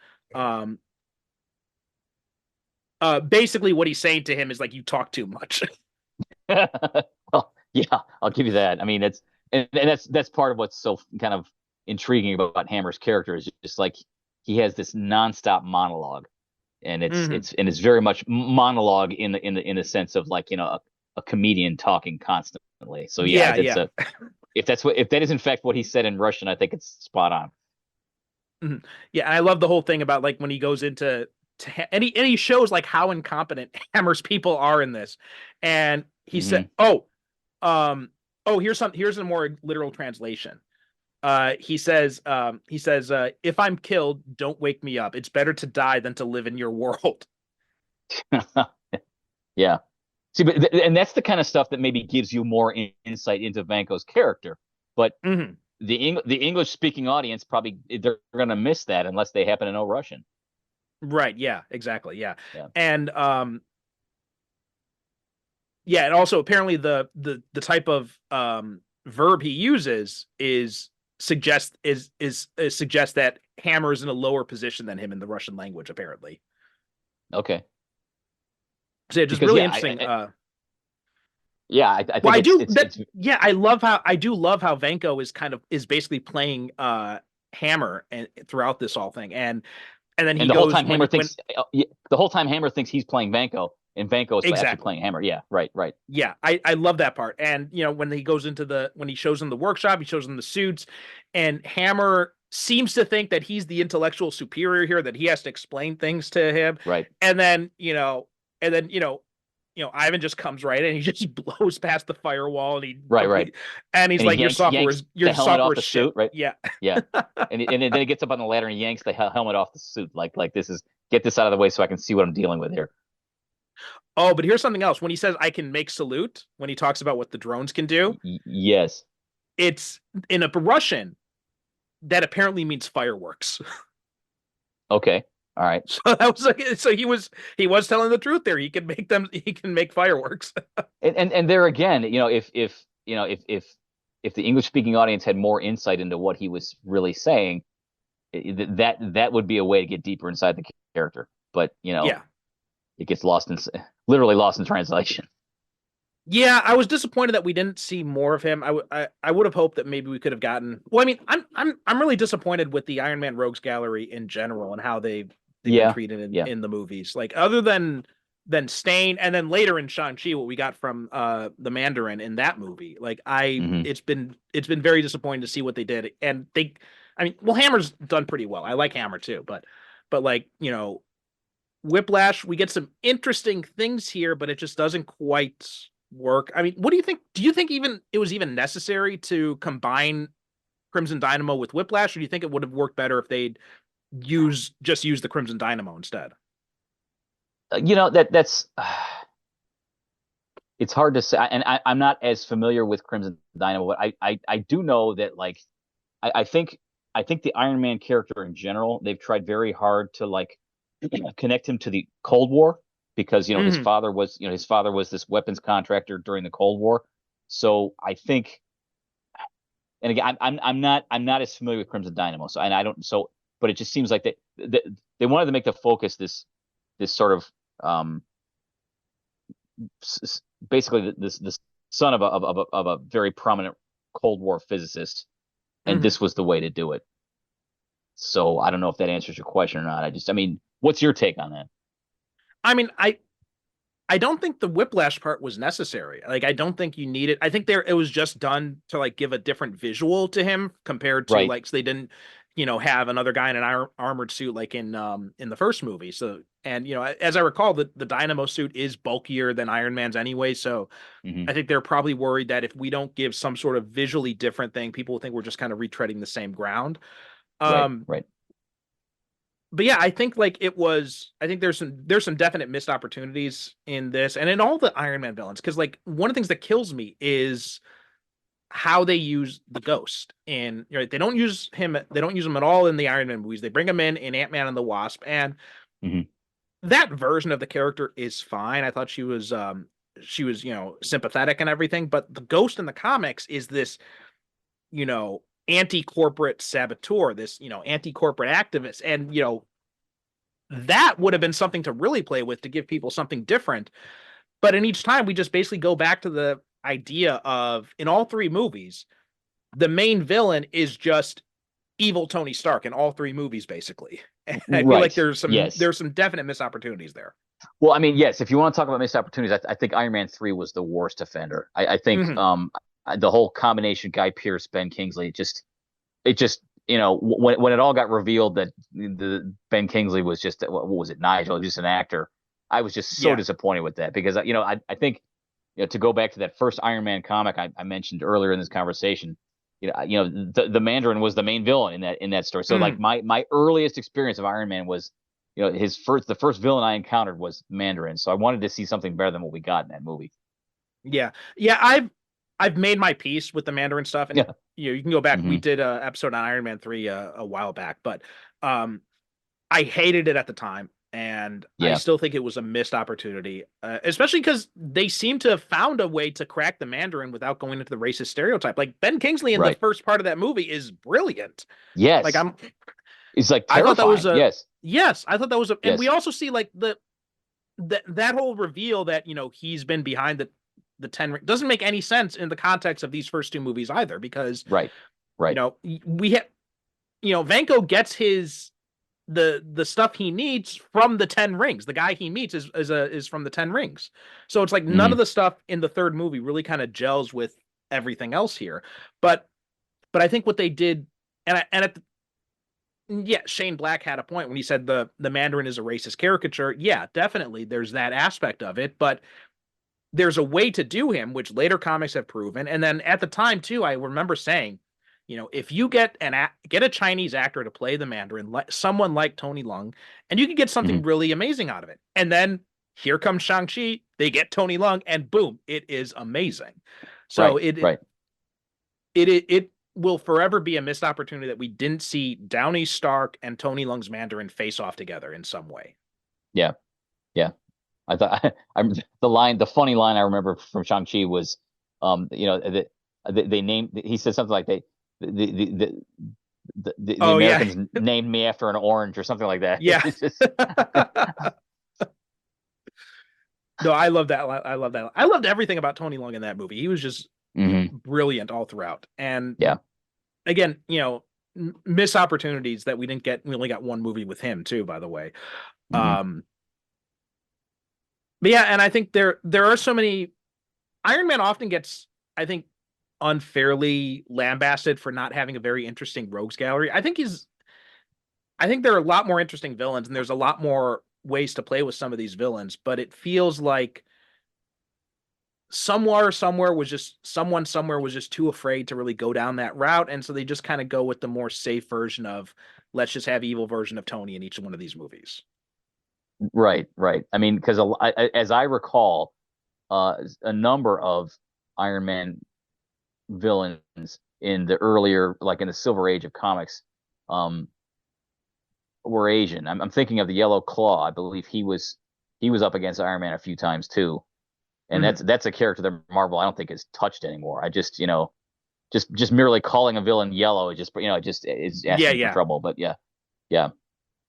Basically what he's saying to him is like, you talk too much. Well, yeah, I'll give you that. I mean, that's part of what's so kind of intriguing about Hammer's character is just like he has this nonstop monologue, and it's very much monologue in the sense of like, a comedian talking constantly. So if that is in fact what he said in Russian, I think it's spot on. Yeah, I love the whole thing about like when he goes into and he shows like how incompetent Hammer's people are in this, and he said, here's a more literal translation. He says, if I'm killed, don't wake me up. It's better to die than to live in your world. Yeah. See, and that's the kind of stuff that maybe gives you more insight into Vanko's character. But the English-speaking audience they're going to miss that unless they happen to know Russian. Right. Yeah. Exactly. Yeah. And and also apparently the type of verb he uses suggests that Hammer is in a lower position than him in the Russian language. Apparently. Okay. So just really interesting. I love how Vanko is basically playing Hammer and throughout this whole thing, and then the whole time Hammer thinks he's playing Vanko, and Vanko is actually playing Hammer. Yeah, right. Yeah, I love that part. And when he goes into when he shows him the workshop, he shows him the suits, and Hammer seems to think that he's the intellectual superior here, that he has to explain things to him. Right. And then Ivan just comes right in, and he just blows past the firewall, and and he's like, your software is off the shit. Suit, right? Yeah. and then he gets up on the ladder and yanks the helmet off the suit, like this is, get this out of the way so I can see what I'm dealing with here. Oh, but here's something else. When he says I can make salute, when he talks about what the drones can do, yes, it's in a Russian that apparently means fireworks. Okay. All right. So that was like, so he was telling the truth there. He can make fireworks. and there again, if the English speaking audience had more insight into what he was really saying, that would be a way to get deeper inside the character. But it gets literally lost in translation. Yeah, I was disappointed that we didn't see more of him. I would have hoped that maybe we could have gotten. Well, I mean, I'm really disappointed with the Iron Man Rogues Gallery in general and how they've been treated in the movies. Like other than Stain, and then later in Shang-Chi, what we got from the Mandarin in that movie. Like it's been very disappointing to see what they did. And Hammer's done pretty well. I like Hammer too, but like Whiplash, we get some interesting things here, but it just doesn't quite work. I mean, what do you think? Do you think even it was even necessary to combine Crimson Dynamo with Whiplash, or do you think it would have worked better if they'd use the Crimson Dynamo instead? That's it's hard to say, and I'm not as familiar with Crimson Dynamo, but I do know that like I think the Iron Man character in general, they've tried very hard to like connect him to the Cold War, because his father was this weapons contractor during the Cold War. So I think, and again, I'm not as familiar with Crimson Dynamo, but it just seems like they wanted to make the focus this sort of basically this son of a very prominent Cold War physicist, and this was the way to do it. So I don't know if that answers your question or not. What's your take on that? I mean, I don't think the Whiplash part was necessary. Like, I don't think you need it. I think it was just done to like give a different visual to him compared to like, so they didn't, have another guy in an armored suit like in the first movie. So, and as I recall, the Dynamo suit is bulkier than Iron Man's anyway. So I think they're probably worried that if we don't give some sort of visually different thing, people will think we're just kind of retreading the same ground. Right. But yeah, I think there's some definite missed opportunities in this and in all the Iron Man villains. Cause like one of the things that kills me is how they use the Ghost. And they don't use him at all in the Iron Man movies. They bring him in Ant-Man and the Wasp, and that version of the character is fine. I thought she was sympathetic and everything, but the Ghost in the comics is this anti-corporate saboteur, this anti-corporate activist, and that would have been something to really play with to give people something different. But in each time we just basically go back to the idea of, in all three movies, the main villain is just evil Tony Stark in all three movies, basically. And I feel like there's some definite missed opportunities there. Well, I mean, yes, if you want to talk about missed opportunities, I think Iron Man 3 was the worst offender. I think the whole combination, Guy Pearce, Ben Kingsley, it just when it all got revealed that the Ben Kingsley was just, what was it, Nigel, just an actor, I was just so disappointed with that, because I think to go back to that first Iron Man comic I mentioned earlier in this conversation, the Mandarin was the main villain in that story. So like my earliest experience of Iron Man was, the first villain I encountered was Mandarin. So I wanted to see something better than what we got in that movie. Yeah. I've made my peace with the Mandarin stuff, and you can go back. We did a episode on Iron Man 3 a while back, but I hated it at the time, and I still think it was a missed opportunity, especially because they seem to have found a way to crack the Mandarin without going into the racist stereotype. Like Ben Kingsley in the first part of that movie is brilliant. Yes, like it's like terrifying. I thought that was yes. I thought that was and we also see like that whole reveal that he's been behind the 10 ring doesn't make any sense in the context of these first two movies either, because right we have Vanko gets the stuff he needs from the 10 rings. The guy he meets is from the 10 rings. So it's like none of the stuff in the third movie really kind of gels with everything else here. But I think what they did, Shane Black had a point when he said the Mandarin is a racist caricature. Yeah, definitely there's that aspect of it, but there's a way to do him, which later comics have proven. And then at the time too, I remember saying, if you get a Chinese actor to play the Mandarin, someone like Tony Leung, and you can get something really amazing out of it. And then here comes Shang-Chi, they get Tony Leung, and boom, it is amazing. So it will forever be a missed opportunity that we didn't see Downey Stark and Tony Leung's Mandarin face off together in some way. Yeah. I thought the funny line I remember from Shang-Chi was, they named, he said something like the Americans named me after an orange or something like that. Yeah. No, I love that. I love that. I loved everything about Tony Leung in that movie. He was just brilliant all throughout. And again, missed opportunities that we didn't get. We only got one movie with him too, by the way. But yeah, and I think there are so many. Iron Man often gets, I think, unfairly lambasted for not having a very interesting rogues gallery. I think there are a lot more interesting villains, and there's a lot more ways to play with some of these villains. But it feels like someone somewhere was just too afraid to really go down that route, and so they just kind of go with the more safe version of, let's just have evil version of Tony in each one of these movies. Right. I mean, because as I recall, a number of Iron Man villains in the earlier, like in the Silver Age of comics, were Asian. I'm thinking of the Yellow Claw. I believe he was up against Iron Man a few times too, and that's a character that Marvel I don't think is touched anymore. I just just merely calling a villain yellow is asking for trouble. But yeah.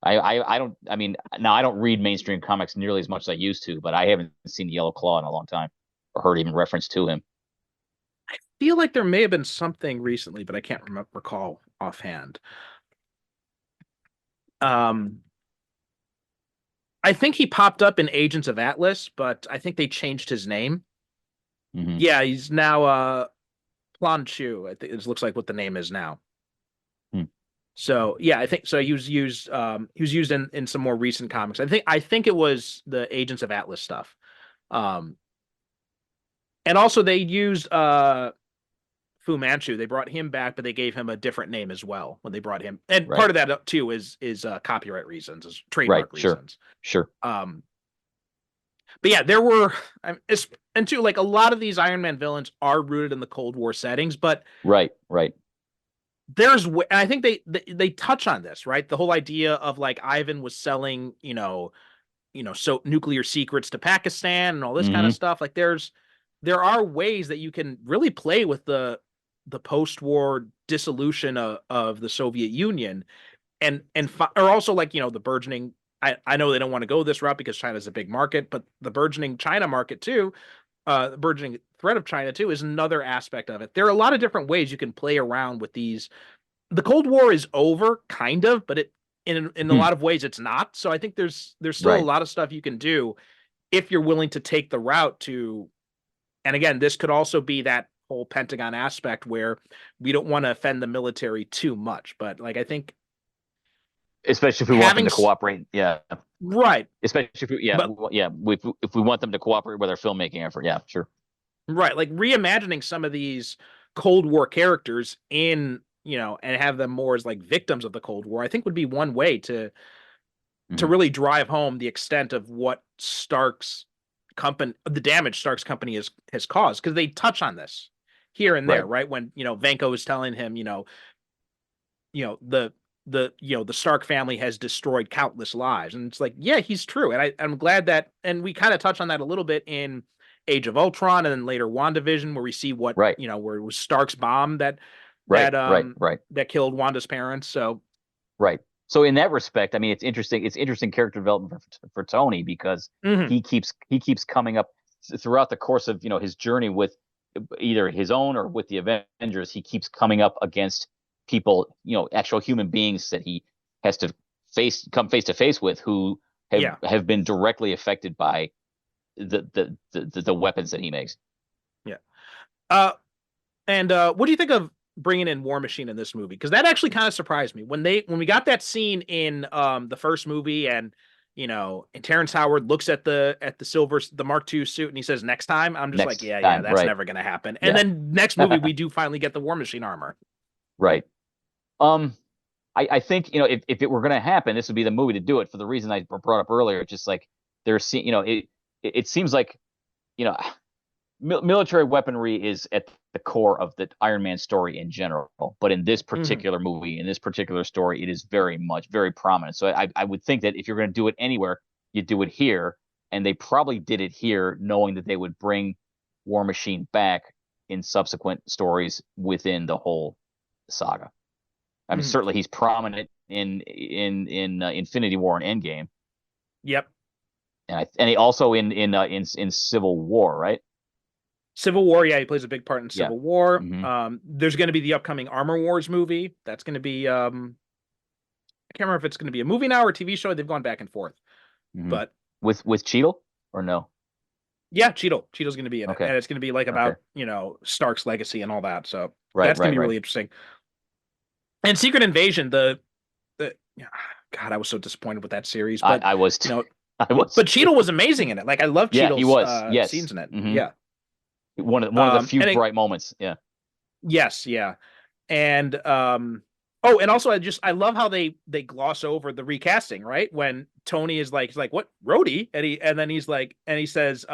I don't read mainstream comics nearly as much as I used to, but I haven't seen the Yellow Claw in a long time or heard even reference to him. I feel like there may have been something recently, but I can't recall offhand. I think he popped up in Agents of Atlas, but I think they changed his name. Yeah, he's now Plan Chu. I think it looks like what the name is now. So yeah, I think so. He was used in some more recent comics. I think it was the Agents of Atlas stuff. Um, and also they used Fu Manchu. They brought him back, but they gave him a different name as well when they brought him. And Right. part of that too is copyright reasons, is trademark Right. Sure. reasons. Sure. But yeah, there were, and too, like a lot of these Iron Man villains are rooted in the Cold War settings, but Right. Right. and I think they touch on this, right? The whole idea of like Ivan was selling, so nuclear secrets to Pakistan and all this kind of stuff. Like there are ways that you can really play with the post-war dissolution of the Soviet Union or also like, the burgeoning. I know they don't want to go this route because China's a big market, but the burgeoning China market too, the burgeoning threat of China too is another aspect of it. There are a lot of different ways you can play around with these. The Cold War is over, kind of, but in a lot of ways it's not. So I think there's still a lot of stuff you can do if you're willing to take the route to. And again, this could also be that whole Pentagon aspect where we don't want to offend the military too much. But like I think, especially if we want them to cooperate, right. Especially if if we want them to cooperate with our filmmaking effort, sure. Right, like reimagining some of these Cold War characters and have them more as like victims of the Cold War, I think would be one way to really drive home the extent of what the damage Stark's company has caused, because they touch on this here and there, right? When Vanko is telling him, the Stark family has destroyed countless lives, and it's like, yeah, he's true, and I'm glad that, and we kind of touch on that a little bit in Age of Ultron, and then later WandaVision, where we see what where it was Stark's bomb that killed Wanda's parents. So So in that respect, I mean, it's interesting character development for Tony, because he keeps coming up throughout the course of his journey with either his own or with the Avengers. He keeps coming up against people, actual human beings that he has to come face to face with, who have been directly affected by the weapons that he makes. And what do you think of bringing in War Machine in this movie? Because that actually kind of surprised me when we got that scene in the first movie, and and Terrence Howard looks at the Mark II suit and he says, "Next time." I'm just like, yeah, that's never gonna happen. And then next movie we do finally get the War Machine armor. Right. I think if it were gonna happen, this would be the movie to do it, for the reason I brought up earlier. Just like it seems like military weaponry is at the core of the Iron Man story in general, but in this particular movie, in this particular story, it is very prominent. So I would think that if you're going to do it anywhere, you do it here, and they probably did it here, knowing that they would bring War Machine back in subsequent stories within the whole saga. I mean, certainly he's prominent in Infinity War and Endgame. Yep. And he also in Civil War, right? Civil War, he plays a big part in Civil War. There's going to be the upcoming Armor Wars movie. That's going to be I can't remember if it's going to be a movie now or a TV show. They've gone back and forth. But with Cheadle or no? Yeah, Cheadle's going to be in it, and it's going to be like about Stark's legacy and all that. So that's going to be really interesting. And Secret Invasion, God, I was so disappointed with that series. But I was too. I was. But Cheadle was amazing in it. Like I love Cheadle's he was. scenes in it. One of the few bright moments. Yes. And and also I love how they gloss over the recasting, right? When Tony is like, he's like, "What, Rhodey?" And then he says,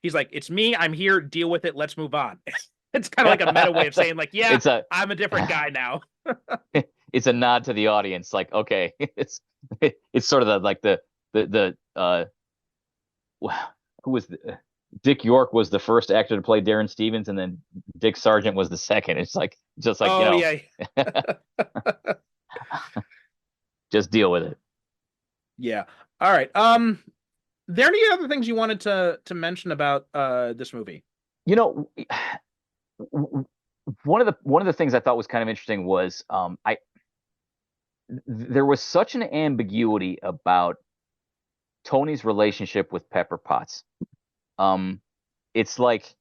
he's like, "It's me. I'm here. Deal with it. Let's move on." It's kind of like a meta way of saying, like, yeah, I'm a different guy now. It's a nod to the audience, like, okay, it's sort of who was Dick York was the first actor to play Darren Stevens, and then Dick Sargent was the second. It's like, just like, just deal with it. Yeah. All right. There any other things you wanted to mention about this movie? One of the things I thought was kind of interesting was there was such an ambiguity about Tony's relationship with Pepper Potts. It's like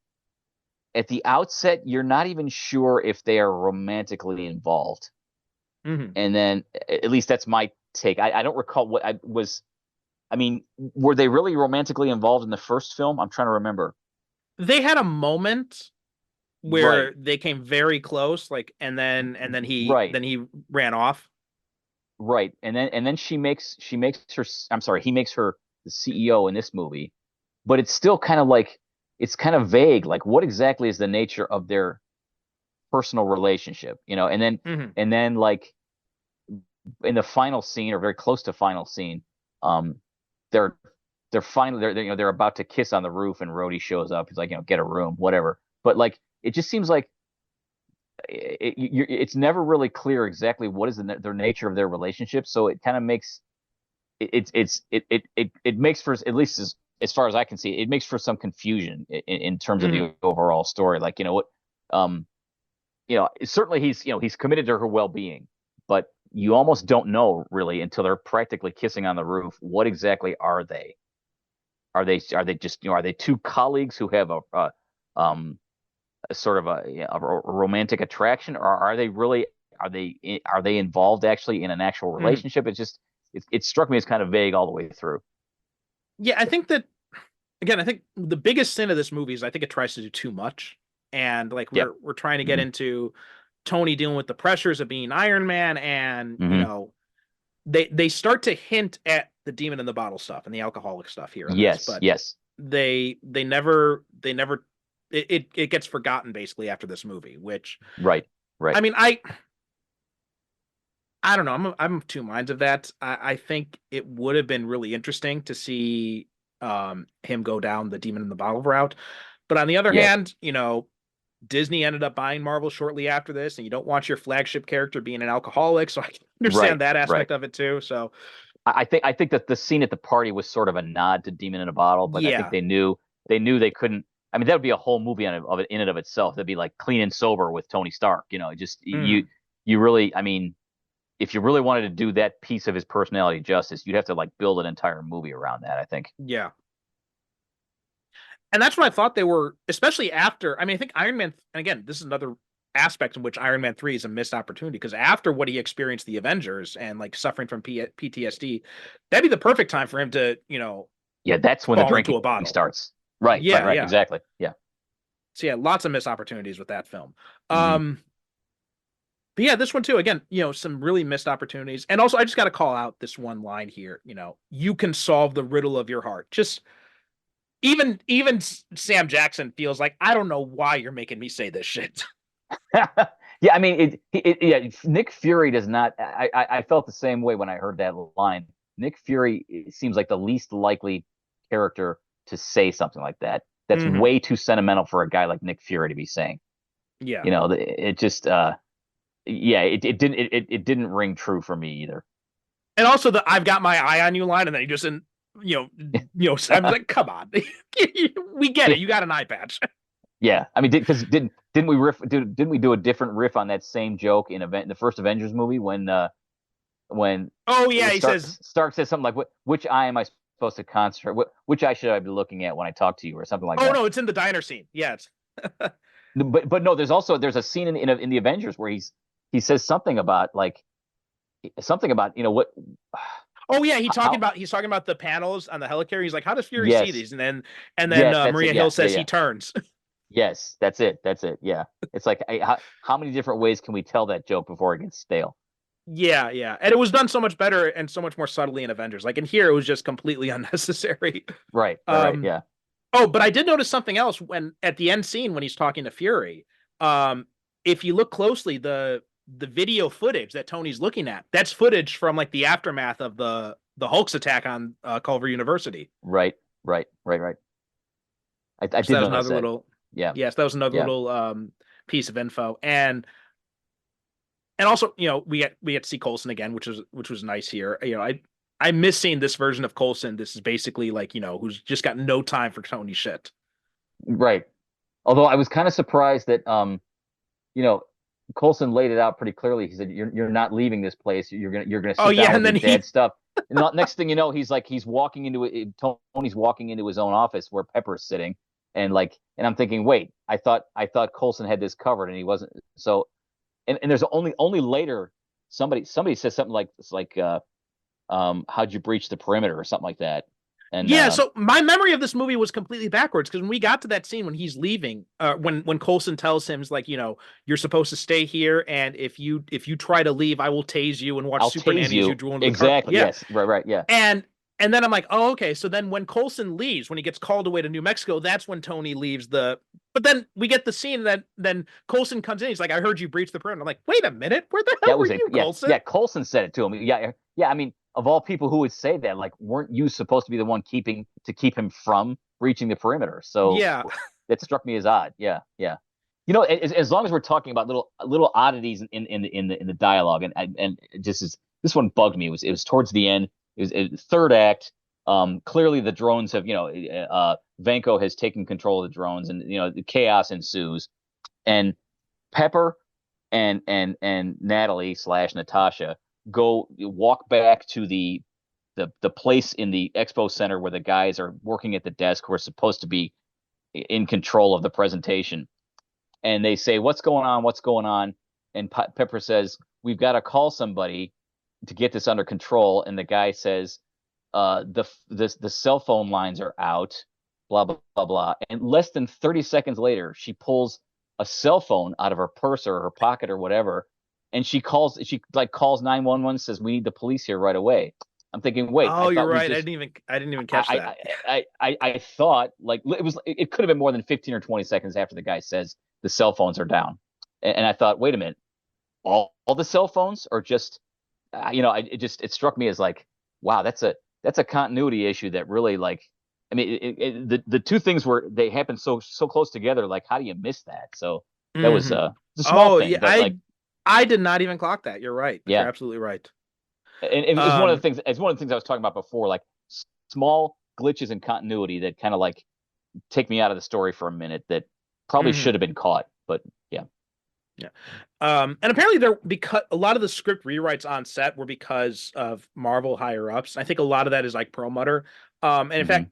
at the outset, you're not even sure if they are romantically involved. And then at least that's my take. I don't recall what I was. I mean, were they really romantically involved in the first film? I'm trying to remember. They had a moment where Right. they came very close, like, and then Right. he ran off. Right. And then she makes her. I'm sorry, he makes her the CEO in this movie, but it's still kind of like it's kind of vague. Like, what exactly is the nature of their personal relationship? And then like in the final scene or very close to final scene, they're finally they're about to kiss on the roof, and Rhodey shows up. He's like, get a room, whatever. But like, it just seems like it's never really clear exactly what is their nature of their relationship. So it kind of makes it makes for, at least as far as I can see, it makes for some confusion in terms of the overall story. Like, certainly he's committed to her well-being, but you almost don't know really until they're practically kissing on the roof. What exactly are they? Are they just, are they two colleagues who have a sort of a romantic attraction, or are they involved actually in an actual relationship? It's just, it struck me as kind of vague all the way through. Yeah, I think that, again, I think the biggest sin of this movie is I think it tries to do too much, and like we're trying to get into Tony dealing with the pressures of being Iron Man, and they start to hint at the demon in the bottle stuff and the alcoholic stuff here. Yes. They never it gets forgotten basically after this movie, which right. I mean, I don't know. I'm of two minds of that. I think it would have been really interesting to see him go down the demon in the bottle route. But on the other hand, Disney ended up buying Marvel shortly after this, and you don't want your flagship character being an alcoholic, so I can understand that aspect of it too. So I think that the scene at the party was sort of a nod to Demon in a Bottle, but I think they knew they couldn't. I mean, that would be a whole movie in and of itself. That'd be like Clean and Sober with Tony Stark. You really, I mean, if you really wanted to do that piece of his personality justice, you'd have to like build an entire movie around that, I think. Yeah. And that's what I thought they were, especially after. I mean, I think Iron Man, and again, this is another aspect in which Iron Man 3 is a missed opportunity, because after what he experienced the Avengers and like suffering from PTSD, that'd be the perfect time for him to, that's when the drinking starts. Right. Exactly. Yeah. So lots of missed opportunities with that film. But yeah, this one too, again, some really missed opportunities. And also, I just got to call out this one line here, you can solve the riddle of your heart. Just even Sam Jackson feels like, I don't know why you're making me say this shit. Yeah, I mean, Nick Fury does not. I felt the same way when I heard that line. Nick Fury seems like the least likely character to say something like that. That's way too sentimental for a guy like Nick Fury to be saying. Yeah, it just, it didn't ring true for me either. And also the "I've got my eye on you" line, and then he just I'm like, come on, we get it. You got an eye patch. Yeah, I mean, didn't we do a different riff on that same joke in the first Avengers movie when he says Stark says something like, which eye am I supposed to concentrate? Which eye should I be looking at when I talk to you, or something like that? Oh no, it's in the diner scene. Yeah, it's but no, there's a scene in the Avengers where he says something about what. Oh yeah, he's talking about the panels on the helicarrier. He's like, how does Fury see these? And then Maria Hill says he turns. Yes, that's it. Yeah, it's like, how many different ways can we tell that joke before it gets stale? Yeah, and it was done so much better and so much more subtly in Avengers. Like in here, it was just completely unnecessary. Right. Yeah. Oh, but I did notice something else when at the end scene when he's talking to Fury. If you look closely, the video footage that Tony's looking at, that's footage from like the aftermath of the Hulk's attack on Culver University. Right. I did that was another little. Yeah. Yes, that was another little piece of info, and also we get to see Coulson again, which was nice here. I miss seeing this version of Coulson. This is basically like who's just got no time for Tony shit. Right. Although I was kind of surprised that Coulson laid it out pretty clearly. He said, "You're not leaving this place. You're gonna sit down with your bad stuff." And next thing you know, Tony's walking into his own office where Pepper's sitting, and I'm thinking, wait, I thought Coulson had this covered, and he wasn't. So, and there's only later somebody says something like it's like how'd you breach the perimeter or something like that. And yeah, so my memory of this movie was completely backwards because when we got to that scene when he's leaving, when Coulson tells him, "Is like, you're supposed to stay here, and if you try to leave, I will tase you and watch I'll Super tase Nanny as you drool into the car." exactly. Yeah. Yes, right, yeah. And then I'm like, oh, okay. So then when Coulson leaves, when he gets called away to New Mexico, that's when Tony leaves the. But then we get the scene that then Coulson comes in. He's like, "I heard you breach the perimeter." I'm like, wait a minute, where the hell were you, Coulson? Yeah, Coulson said it to him. Yeah. I mean, of all people who would say that, like, weren't you supposed to be the one keep him from breaching the perimeter? So yeah, that struck me as odd. Yeah. As long as we're talking about little oddities in the dialogue, and just this one bugged me. It was towards the end. It was third act. Clearly the drones have, Vanko has taken control of the drones, and the chaos ensues, and Pepper and Natalie / Natasha walk back to the place in the expo center where the guys are working at the desk who are supposed to be in control of the presentation, and they say, what's going on? And Pepper says, we've got to call somebody to get this under control. And the guy says, the cell phone lines are out, blah, blah, blah, blah. And less than 30 seconds later, she pulls a cell phone out of her purse or her pocket or whatever. And she calls 911, says, we need the police here right away. I'm thinking, wait. Oh, you're right. I didn't even catch that. I thought like it could have been more than 15 or 20 seconds after the guy says the cell phones are down. And I thought, wait a minute, all the cell phones are just, it struck me as like, wow, that's a continuity issue that really, like, I mean, the two things they happen so close together. Like, how do you miss that? So that was a small thing. Yeah, but I did not even clock that. You're right. Yeah. You're absolutely right. And it was one of the things. It's one of the things I was talking about before, like small glitches in continuity that kind of like take me out of the story for a minute that probably should have been caught. But yeah. Yeah. And apparently because a lot of the script rewrites on set were because of Marvel higher ups. I think a lot of that is like Perlmutter. And in fact,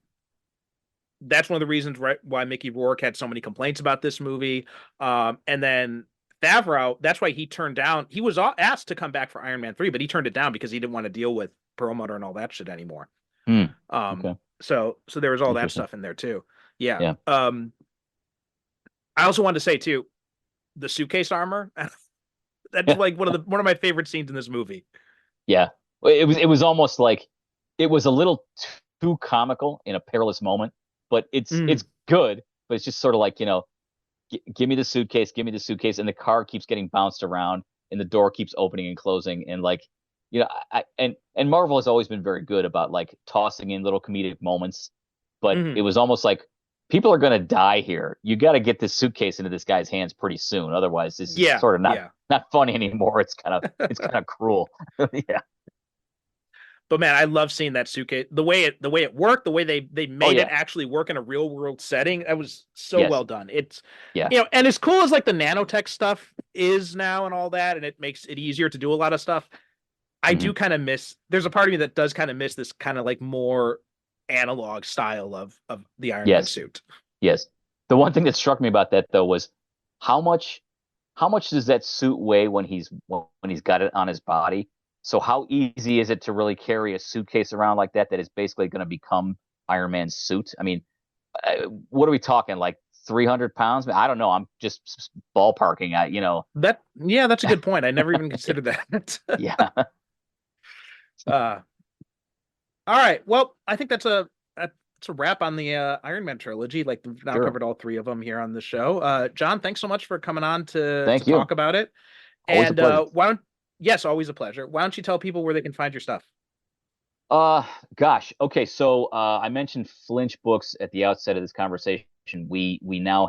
that's one of the reasons why Mickey Rourke had so many complaints about this movie. And then Favreau, that's why he turned down. He was asked to come back for Iron Man 3, but he turned it down because he didn't want to deal with Perlmutter and all that shit anymore. Okay. So there was all that stuff in there too. Yeah. I also wanted to say too, the suitcase armor. That's like one of my favorite scenes in this movie. Yeah. It was almost like it was a little too comical in a perilous moment, but it's good, but it's just sort of like, give me the suitcase, and the car keeps getting bounced around and the door keeps opening and closing, and like, and Marvel has always been very good about like tossing in little comedic moments, but it was almost like, people are going to die here. You got to get this suitcase into this guy's hands pretty soon. Otherwise, this is sort of not funny anymore. It's kind of cruel. Yeah. But man, I love seeing that suitcase. The way it worked, the way they made it actually work in a real world setting. That was so well done. It's and as cool as like the nanotech stuff is now and all that, and it makes it easier to do a lot of stuff. I do kind of miss. There's a part of me that does kind of miss this kind of like more analog style of the Iron Man suit. Yes. The one thing that struck me about that though was how much does that suit weigh when he's got it on his body? So how easy is it to really carry a suitcase around like that is basically going to become Iron Man's suit? I mean, what are we talking, like 300 pounds? I don't know. I'm just ballparking. That's a good point. I never even considered that. Yeah. All right. Well, I think that's a wrap on the Iron Man trilogy. Like, we've now covered all three of them here on the show. John, thanks so much for coming on to talk about it. Always a pleasure. Yes, always a pleasure. Why don't you tell people where they can find your stuff? Gosh. Okay. So I mentioned Flinch Books at the outset of this conversation. We now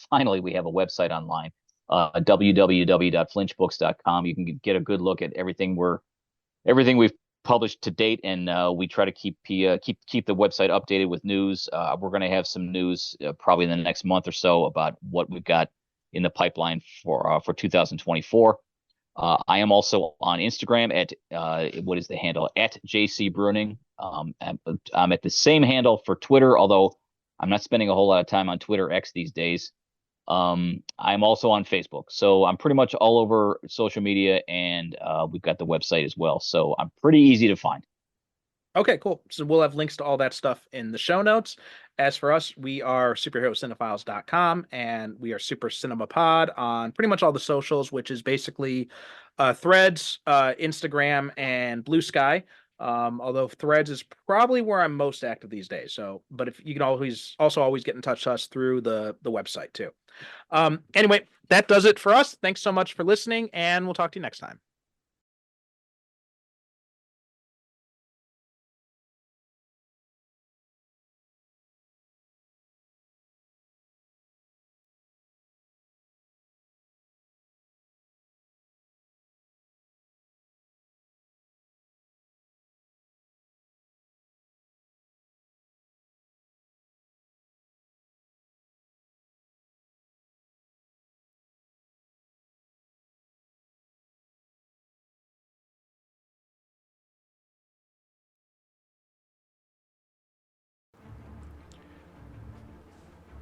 finally have a website online, www.flinchbooks.com. You can get a good look at everything we've published to date, and we try to keep the website updated with news. We're going to have some news probably in the next month or so about what we've got in the pipeline for 2024. I am also on Instagram at what is the handle, at JC Bruning. I'm at the same handle for Twitter, although I'm not spending a whole lot of time on Twitter X these days. I'm also on Facebook. So I'm pretty much all over social media, and we've got the website as well. So I'm pretty easy to find. Okay, cool. So we'll have links to all that stuff in the show notes. As for us, we are superherocinephiles.com, and we are Super Cinema Pod on pretty much all the socials, which is basically Threads, Instagram, and Blue Sky. Although Threads is probably where I'm most active these days. So, but if you can always get in touch with us through the website too. Anyway, that does it for us. Thanks so much for listening, and we'll talk to you next time.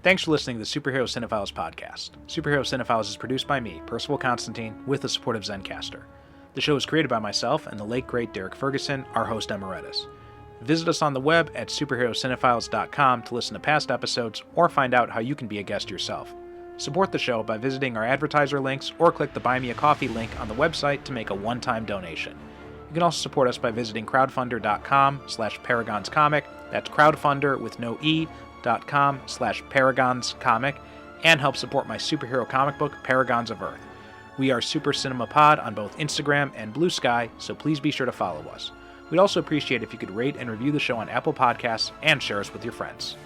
Thanks for listening to the Superhero Cinephiles podcast. Superhero Cinephiles is produced by me, Percival Constantine, with the support of Zencastr. The show is created by myself and the late great Derek Ferguson, our host emeritus. Visit us on the web at superherocinephiles.com to listen to past episodes or find out how you can be a guest yourself. Support the show by visiting our advertiser links or click the Buy Me a Coffee link on the website to make a one-time donation. You can also support us by visiting crowdfunder.com/paragonscomic. That's crowdfunder with no E. .com/paragonscomic, and help support my superhero comic book, Paragons of Earth. We are Super Cinema Pod on both Instagram and Blue Sky, so please be sure to follow us. We'd also appreciate if you could rate and review the show on Apple Podcasts and share us with your friends.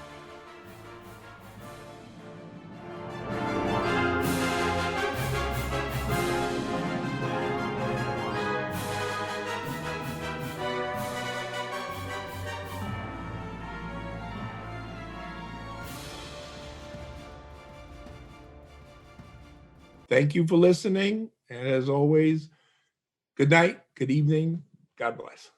Thank you for listening. And as always, good night, good evening. God bless.